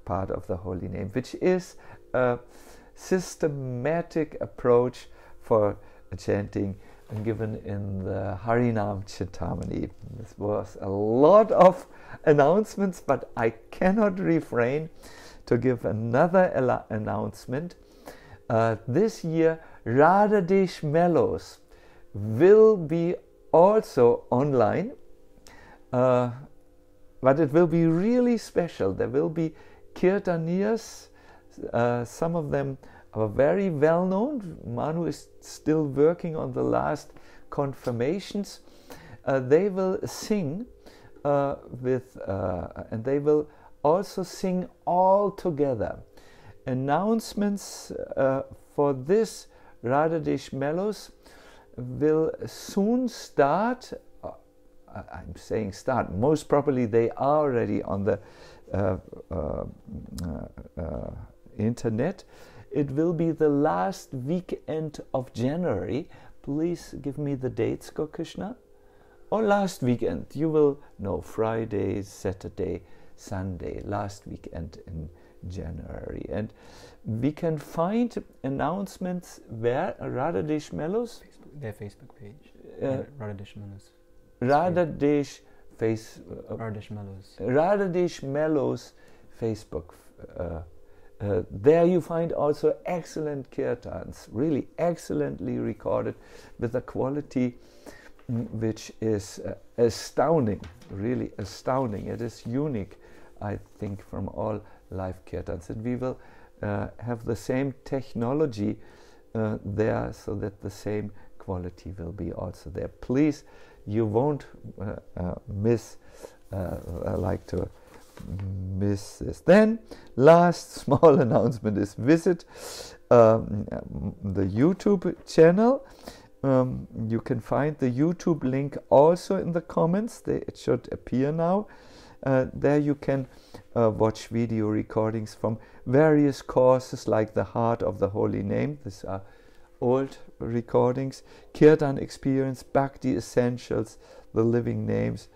part of the Holy Name, which is a systematic approach for chanting given in the Harinama Cintamani. This was a lot of announcements, but I cannot refrain to give another announcement. This year, Radhadesh Mellows will be also online, but it will be really special. There will be kirtaniers, some of them are very well known. Manu is still working on the last confirmations. They will sing and they will also sing all together. Announcements for this Radhadesh Mellows will soon start. I'm saying start, most probably they are already on the internet. It will be the last weekend of January. Please give me the dates, Krishna. Or last weekend, you will know, Friday, Saturday, Sunday, last weekend in January. And we can find announcements where Radhadesh Mellows? Their Facebook page. Radhadesh Mellows. Radhadesh Radhadesh Mellows Facebook. There you find also excellent kirtans, really excellently recorded with a quality which is astounding, really astounding. It is unique, I think, from all live kirtans. And we will have the same technology there, so that the same quality will be also there. Please, you won't miss this. Then last small announcement is visit the YouTube channel. You can find the YouTube link also in the comments. It should appear now. There you can watch video recordings from various courses, like the Heart of the Holy Name. These are old recordings. Kirtan Experience, Bhakti Essentials, the Living Names.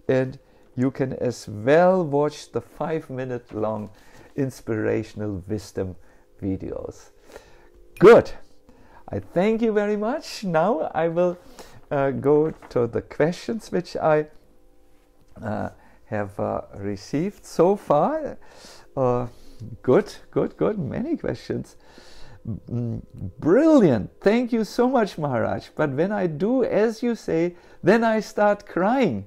And you can as well watch the 5-minute long inspirational wisdom videos. Good. I thank you very much. Now I will go to the questions which I have received so far. Good. Many questions. Brilliant. Thank you so much, Maharaj. But when I do as you say, then I start crying.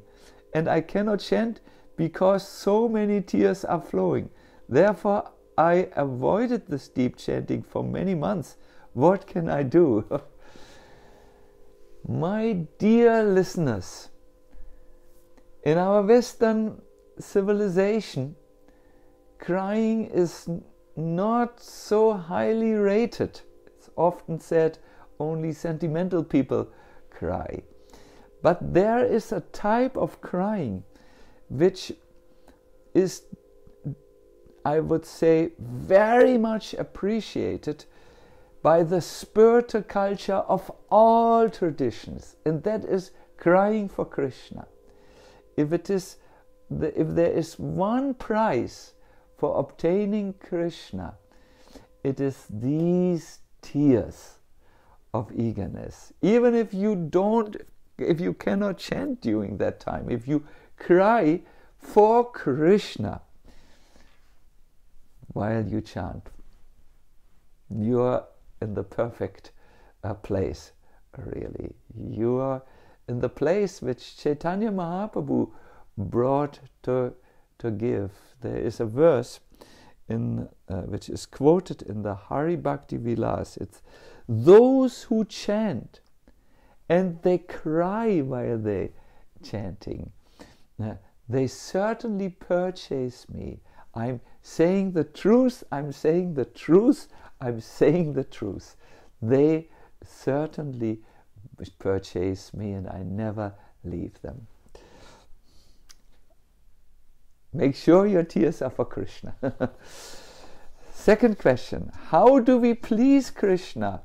And I cannot chant because so many tears are flowing. Therefore, I avoided this deep chanting for many months. What can I do? My dear listeners, in our Western civilization, crying is not so highly rated. It's often said only sentimental people cry. But there is a type of crying which is, I would say, very much appreciated by the spiritual culture of all traditions, and that is crying for Krishna. If there is one prize for obtaining Krishna, it is these tears of eagerness. Even if you cannot chant during that time, if you cry for Krishna while you chant, you are in the perfect place, really. You are in the place which Chaitanya Mahaprabhu brought to give. There is a verse which is quoted in the Hari Bhakti Vilas. It's those who chant and they cry while they chanting. They certainly purchase me. I'm saying the truth, I'm saying the truth, I'm saying the truth. They certainly purchase me and I never leave them. Make sure your tears are for Krishna. Second question, how do we please Krishna?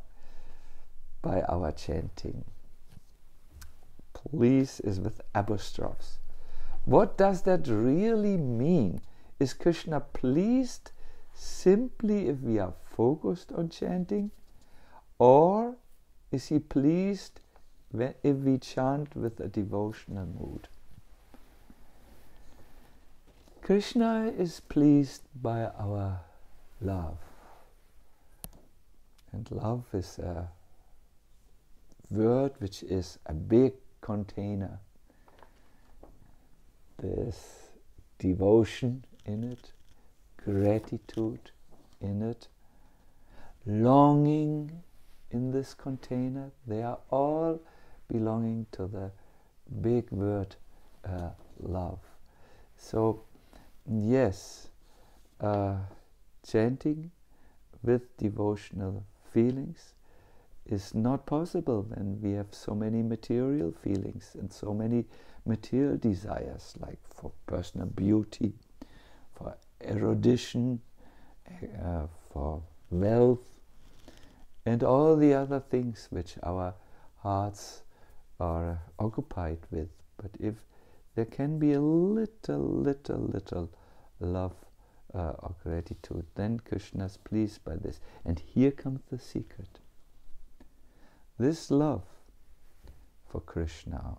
By our chanting. Please is with apostrophes. What does that really mean? Is Krishna pleased simply if we are focused on chanting? Or is he pleased if we chant with a devotional mood? Krishna is pleased by our love. And love is a word which is a big container. There's devotion in it, gratitude in it, longing in this container. They are all belonging to the big word love. So yes, chanting with devotional feelings is not possible when we have so many material feelings and so many material desires, like for personal beauty, for erudition, for wealth, and all the other things which our hearts are occupied with. But if there can be a little love or gratitude, then Krishna is pleased by this. And here comes the secret. This love for Krishna,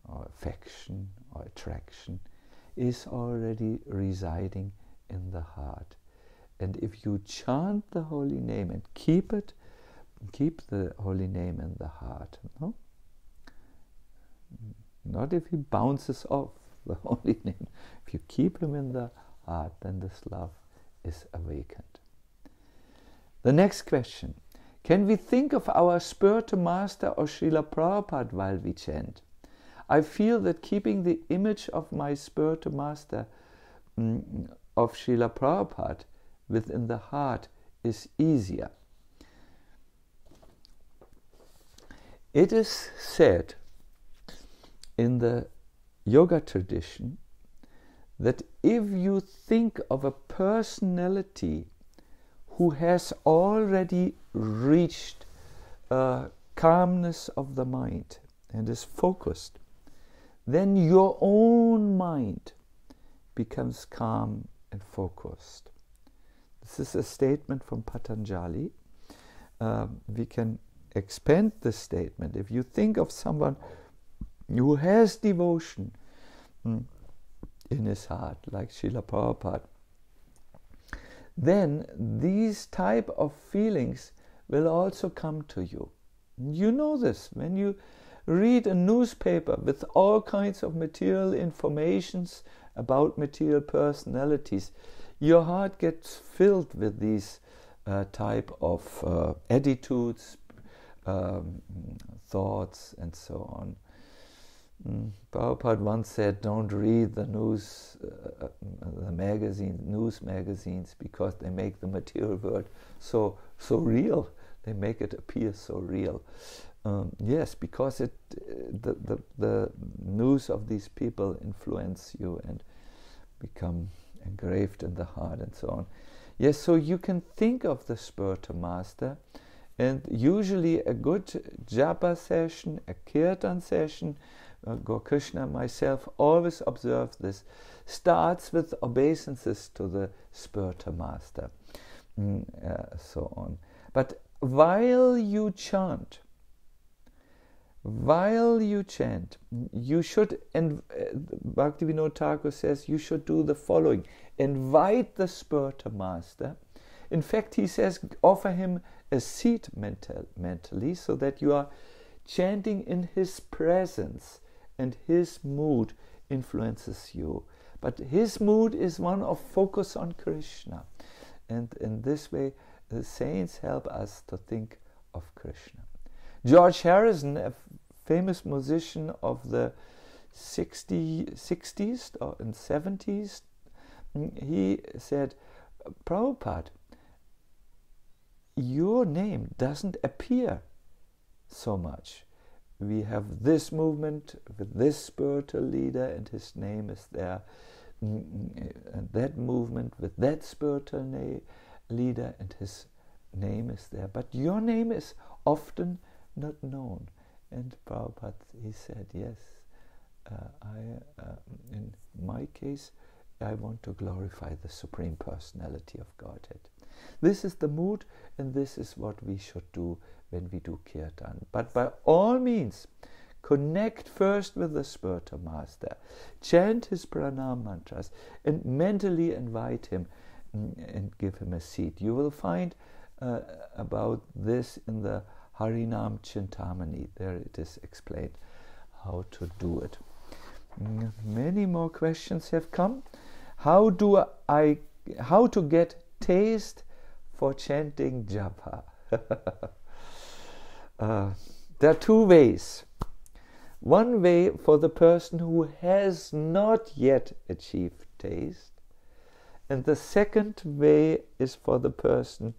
or affection, or attraction, is already residing in the heart. And if you chant the holy name and keep the holy name in the heart, no? Not if he bounces off the holy name. If you keep him in the heart, then this love is awakened. The next question. Can we think of our spiritual master or Srila Prabhupada while we chant? I feel that keeping the image of my spiritual master, of Srila Prabhupada, within the heart is easier. It is said in the yoga tradition that if you think of a personality who has already reached calmness of the mind and is focused, then your own mind becomes calm and focused. This is a statement from Patanjali. We can expand this statement. If you think of someone who has devotion in his heart, like Srila Prabhupada, then these type of feelings will also come to you. You know this. When you read a newspaper with all kinds of material informations about material personalities, your heart gets filled with these type of attitudes, thoughts, and so on. Prabhupada once said, don't read the news magazines, because they make the material world so real. They make it appear so real. Yes, because the news of these people influence you and become engraved in the heart and so on. Yes, so you can think of the spiritual master, and usually a good japa session, a kirtan session, Gaur Krishna and myself always observe this, starts with obeisances to the spiritual master, so on. But while you chant, you should, and Bhaktivinoda Thakur says, you should do the following. Invite the spiritual master In fact, he says, offer him a seat mentally, so that you are chanting in his presence and his mood influences you. But his mood is one of focus on Krishna. And in this way, the saints help us to think of Krishna. George Harrison, a famous musician of the 60s and 70s, he said, Prabhupada, your name doesn't appear so much. We have this movement with this spiritual leader and his name is there, and that movement with that spiritual leader and his name is there, but your name is often not known. And Prabhupada, he said, yes, in my case, I want to glorify the Supreme Personality of Godhead. This is the mood, and this is what we should do when we do kirtan. But by all means, connect first with the spiritual master, chant his pranam mantras, and mentally invite him and give him a seat. You will find about this in the Harinama Cintamani. There it is explained how to do it. Many more questions have come. How to get taste for chanting japa? There are two ways. One way for the person who has not yet achieved taste, and the second way is for the person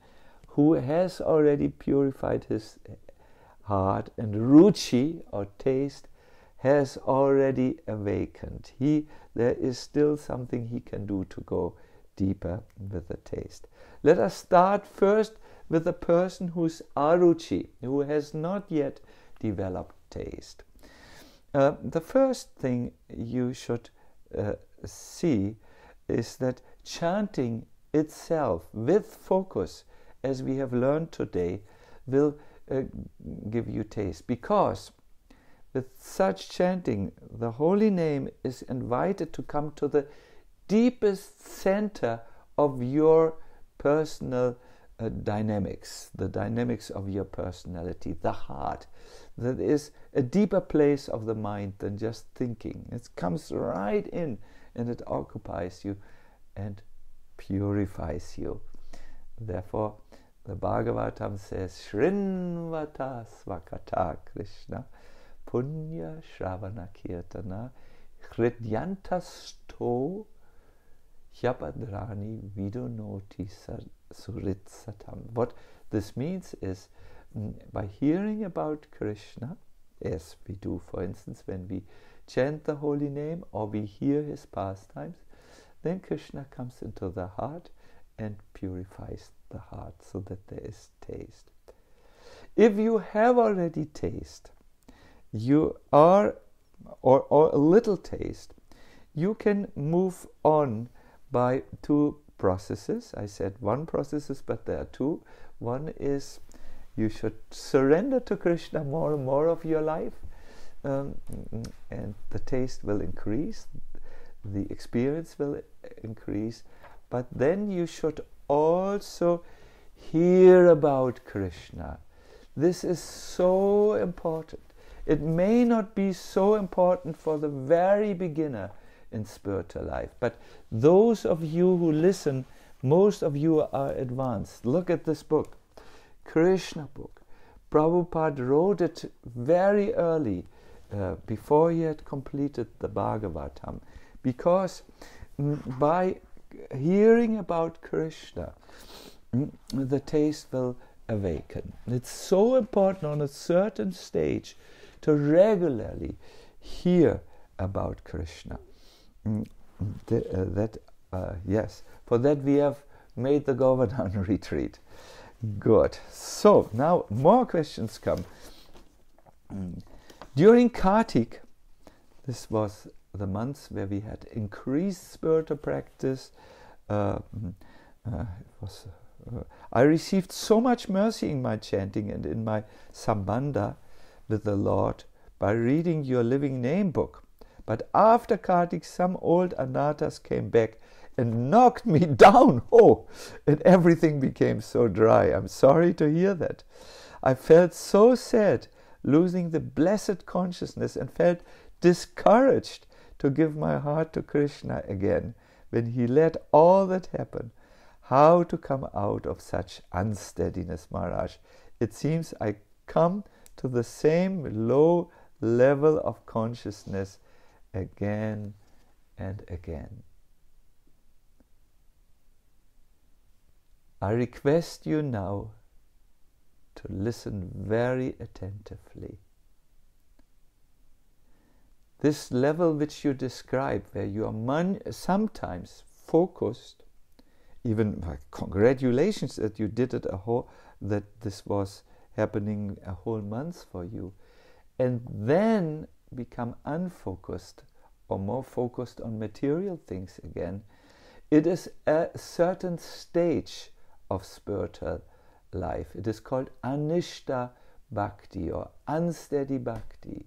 who has already purified his heart and ruchi or taste has already awakened. There is still something he can do to go deeper with the taste. Let us start first with the person who's aruchi, who has not yet developed taste. The first thing you should see is that chanting itself with focus, as we have learned today, will give you taste, because with such chanting, the holy name is invited to come to the deepest center of your personal dynamics, the dynamics of your personality, the heart. That is a deeper place of the mind than just thinking. It comes right in and it occupies you and purifies you. Therefore, the Bhagavatam says, Shrinvata Svakata Krishna Punya Shravana Kirtana Hridyantasto Yapadrani Vidunoti Suritsatam. What this means is, by hearing about Krishna, as we do, for instance, when we chant the holy name or we hear his pastimes, then Krishna comes into the heart and purifies the heart so that there is taste. If you have already taste, you are, or a little taste, you can move on by two processes. I said one process, but there are two. One is you should surrender to Krishna more and more of your life, and the taste will increase, the experience will increase, but then you should also hear about Krishna. This is so important. It may not be so important for the very beginner in spiritual life, but those of you who listen, most of you are advanced. Look at this book, Krishna book. Prabhupada wrote it very early, before he had completed the Bhagavatam, because by hearing about Krishna, the taste will awaken. It's so important on a certain stage to regularly hear about Krishna. Yes, for that we have made the Govardhan retreat. Good. So now more questions come. During Kartik, this was the months where we had increased spiritual practice. I received so much mercy in my chanting and in my sambandha with the Lord by reading your living name book. But after Kartik, some old anathas came back and knocked me down. Oh, and everything became so dry. I'm sorry to hear that. I felt so sad, losing the blessed consciousness, and felt discouraged to give my heart to Krishna again when he let all that happen. How to come out of such unsteadiness, Maharaj? It seems I come to the same low level of consciousness again and again. I request you now to listen very attentively. This level which you describe, where you are sometimes focused, even congratulations that you did it that this was happening a whole month for you, and then become unfocused or more focused on material things again. It is a certain stage of spiritual life. It is called anishta bhakti or unsteady bhakti.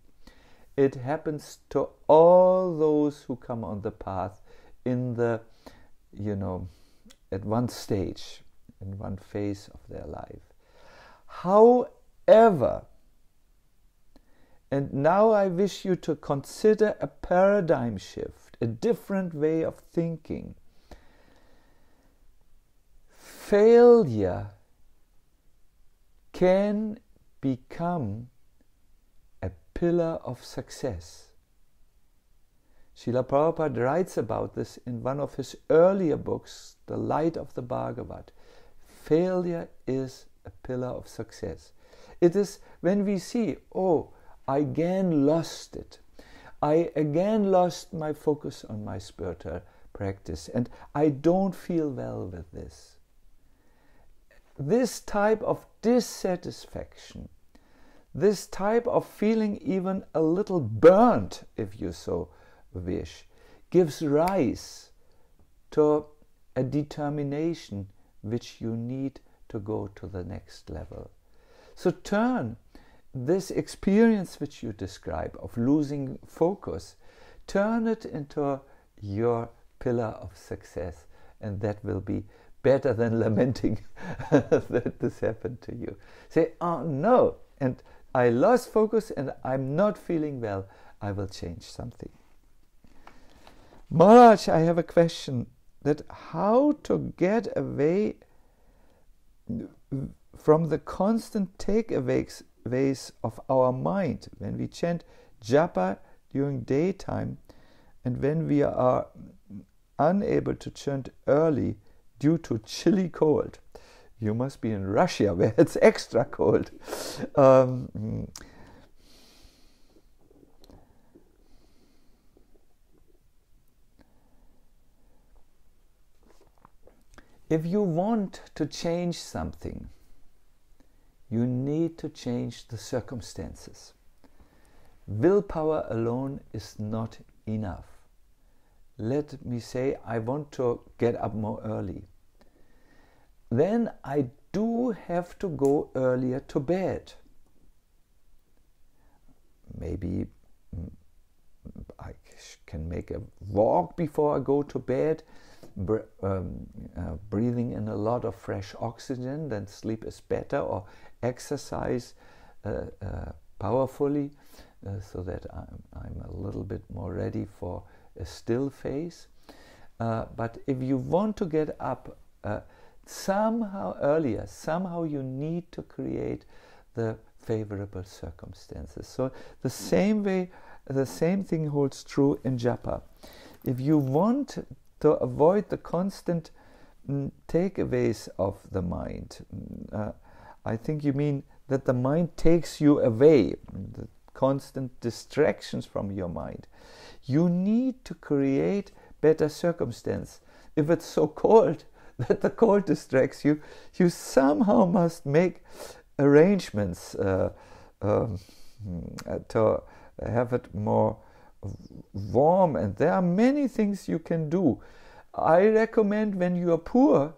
It happens to all those who come on the path in the, at one stage, in one phase of their life. However, and now I wish you to consider a paradigm shift, a different way of thinking. Failure can become a pillar of success. Srila Prabhupada writes about this in one of his earlier books, The Light of the Bhagavat. Failure is a pillar of success. It is when we see, oh, I again lost it. I again lost my focus on my spiritual practice, and I don't feel well with this. This type of dissatisfaction, this type of feeling even a little burnt, if you so wish, gives rise to a determination which you need to go to the next level. So turn this experience which you describe of losing focus, turn it into your pillar of success, and that will be better than lamenting that this happened to you. Say, oh no, and I lost focus and I'm not feeling well, I will change something. Maharaj, I have a question, that how to get away from the constant takeaways of our mind when we chant japa during daytime and when we are unable to chant early due to chilly cold. You must be in Russia where it's extra cold. If you want to change something, you need to change the circumstances. Willpower alone is not enough. Let me say, I want to get up more early. Then I do have to go earlier to bed. Maybe I can make a walk before I go to bed, breathing in a lot of fresh oxygen, then sleep is better, or exercise powerfully so that I'm a little bit more ready for a still phase. But if you want to get up somehow earlier, somehow you need to create the favorable circumstances. So the same way, the same thing holds true in japa. If you want to avoid the constant takeaways of the mind, I think you mean that the mind takes you away, the constant distractions from your mind. You need to create better circumstance. If it's so cold that the cold distracts you, you somehow must make arrangements to have it more warm, and there are many things you can do. I recommend, when you are poor,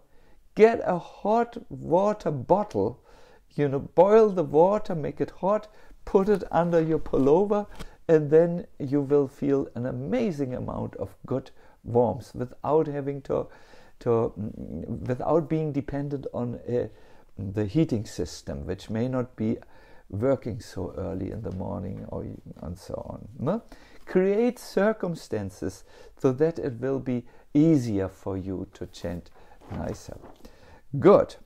get a hot water bottle, boil the water, make it hot, put it under your pullover, and then you will feel an amazing amount of good warmth, without having without being dependent on the heating system, which may not be working so early in the morning and so on. No? Create circumstances so that it will be easier for you to chant nicer. Good.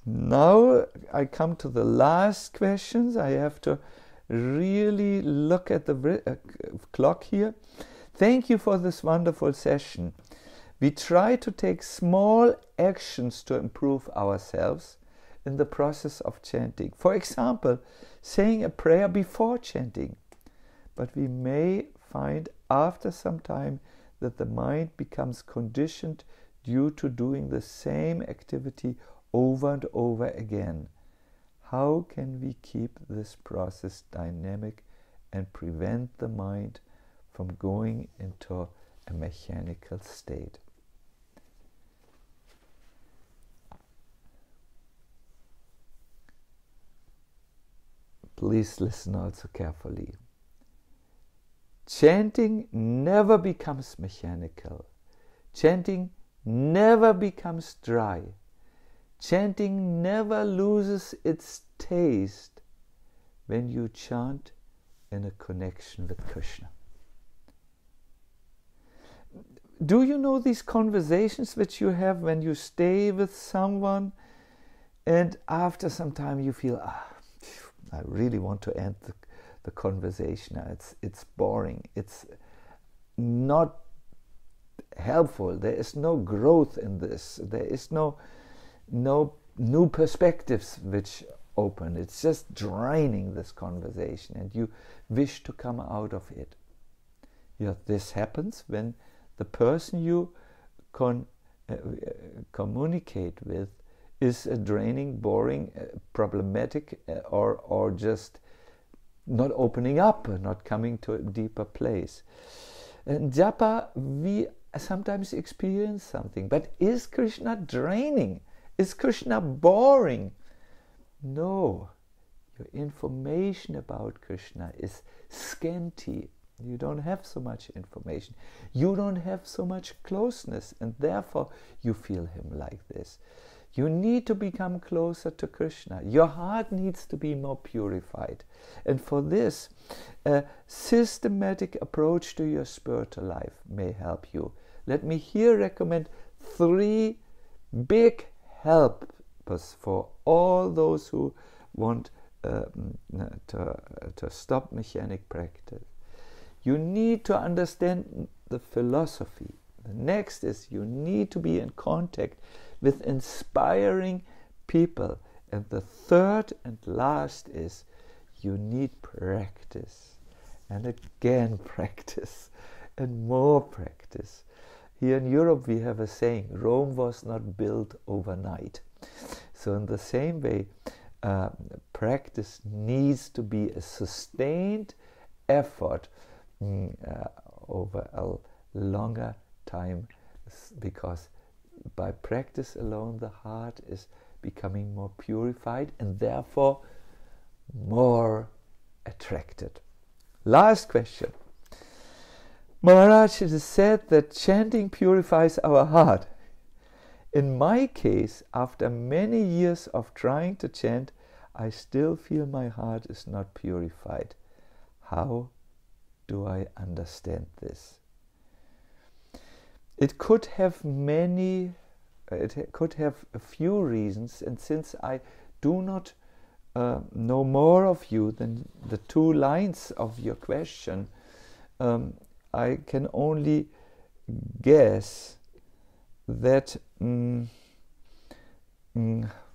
Now I come to the last questions. I have to really look at the clock here. Thank you for this wonderful session. We try to take small actions to improve ourselves in the process of chanting. For example, saying a prayer before chanting. But we may find after some time that the mind becomes conditioned due to doing the same activity over and over again. How can we keep this process dynamic and prevent the mind from going into a mechanical state? Please listen also carefully. Chanting never becomes mechanical. Chanting never becomes dry. Chanting never loses its taste when you chant in a connection with Krishna. Do you know these conversations which you have when you stay with someone and after some time you feel, I really want to end the conversation. It's boring. It's not helpful. There is no growth in this. There is no new perspectives which open. It's just draining this conversation and you wish to come out of it. This happens when the person you communicate with is a draining, boring, problematic, or just not opening up, not coming to a deeper place. In japa, we sometimes experience something, but is Krishna draining? Is Krishna boring? No. Your information about Krishna is scanty. You don't have so much information. You don't have so much closeness, and therefore you feel him like this. You need to become closer to Krishna. Your heart needs to be more purified. And for this, a systematic approach to your spiritual life may help you. Let me here recommend 3 big helpers for all those who want to stop mechanic practice. You need to understand the philosophy. The next is you need to be in contact with inspiring people. And the third and last is you need practice. And again practice. And more practice. Here in Europe we have a saying, Rome was not built overnight. So in the same way, practice needs to be a sustained effort over a longer time, because by practice alone the heart is becoming more purified and therefore more attracted. Last question. Maharaj, it is said that chanting purifies our heart. In my case, after many years of trying to chant, I still feel my heart is not purified. How do I understand this? It could have a few reasons, and since I do not know more of you than the 2 lines of your question, I can only guess that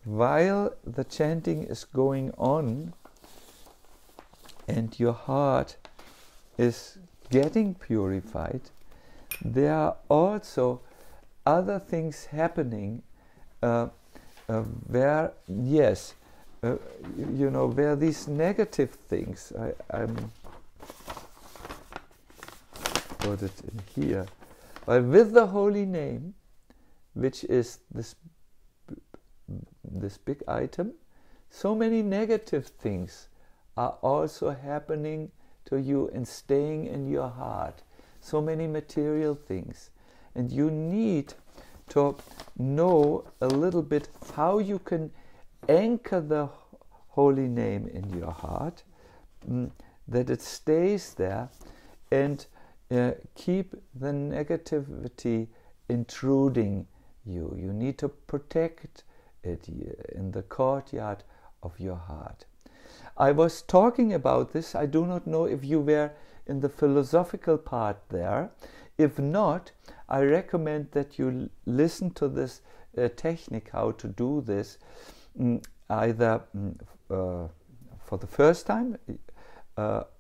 while the chanting is going on and your heart is getting purified, there are also other things happening where, yes, where these negative things, I'm put it in here, but with the holy name, which is this big item, so many negative things are also happening to you and staying in your heart. so many material things. And you need to know a little bit how you can anchor the holy name in your heart, that it stays there, and keep the negativity intruding you. You need to protect it in the courtyard of your heart. I was talking about this. I do not know if you were in the philosophical part there. If not, I recommend that you listen to this technique, how to do this, either for the first time,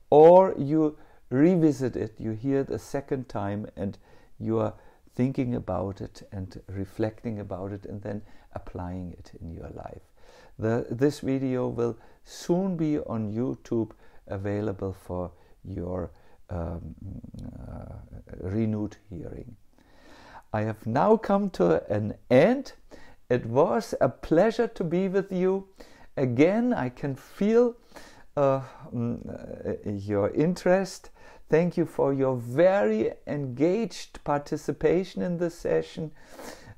or you revisit it, you hear it a second time, and you are thinking about it and reflecting about it and then applying it in your life. This video will soon be on YouTube, available for your renewed hearing. I have now come to an end. It was a pleasure to be with you. Again, I can feel your interest. Thank you for your very engaged participation in this session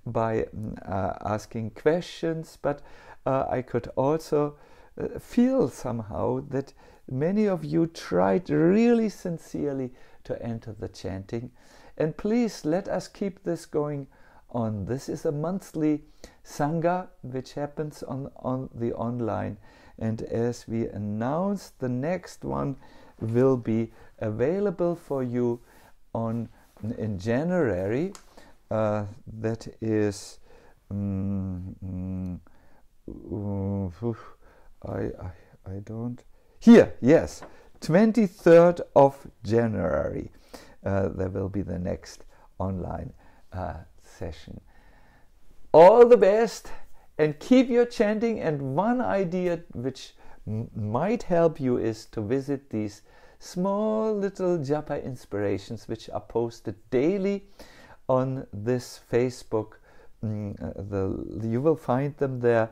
by asking questions, but I could also feel somehow that many of you tried really sincerely to enter the chanting. And please let us keep this going on. This is a monthly Sangha which happens on the online, and as we announced, the next one will be available for you in January. That is I don't here, yes, 23rd of January. There will be the next online session. All the best, and keep your chanting. And one idea which might help you is to visit these small little japa inspirations which are posted daily on this Facebook. You will find them there.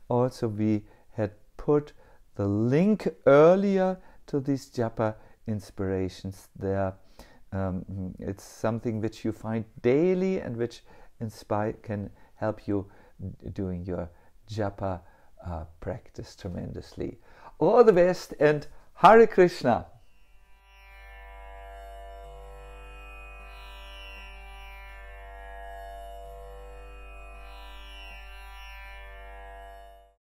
Also, we had put the link earlier to these japa inspirations there. It's something which you find daily and which can help you doing your japa practice tremendously. All the best, and Hare Krishna.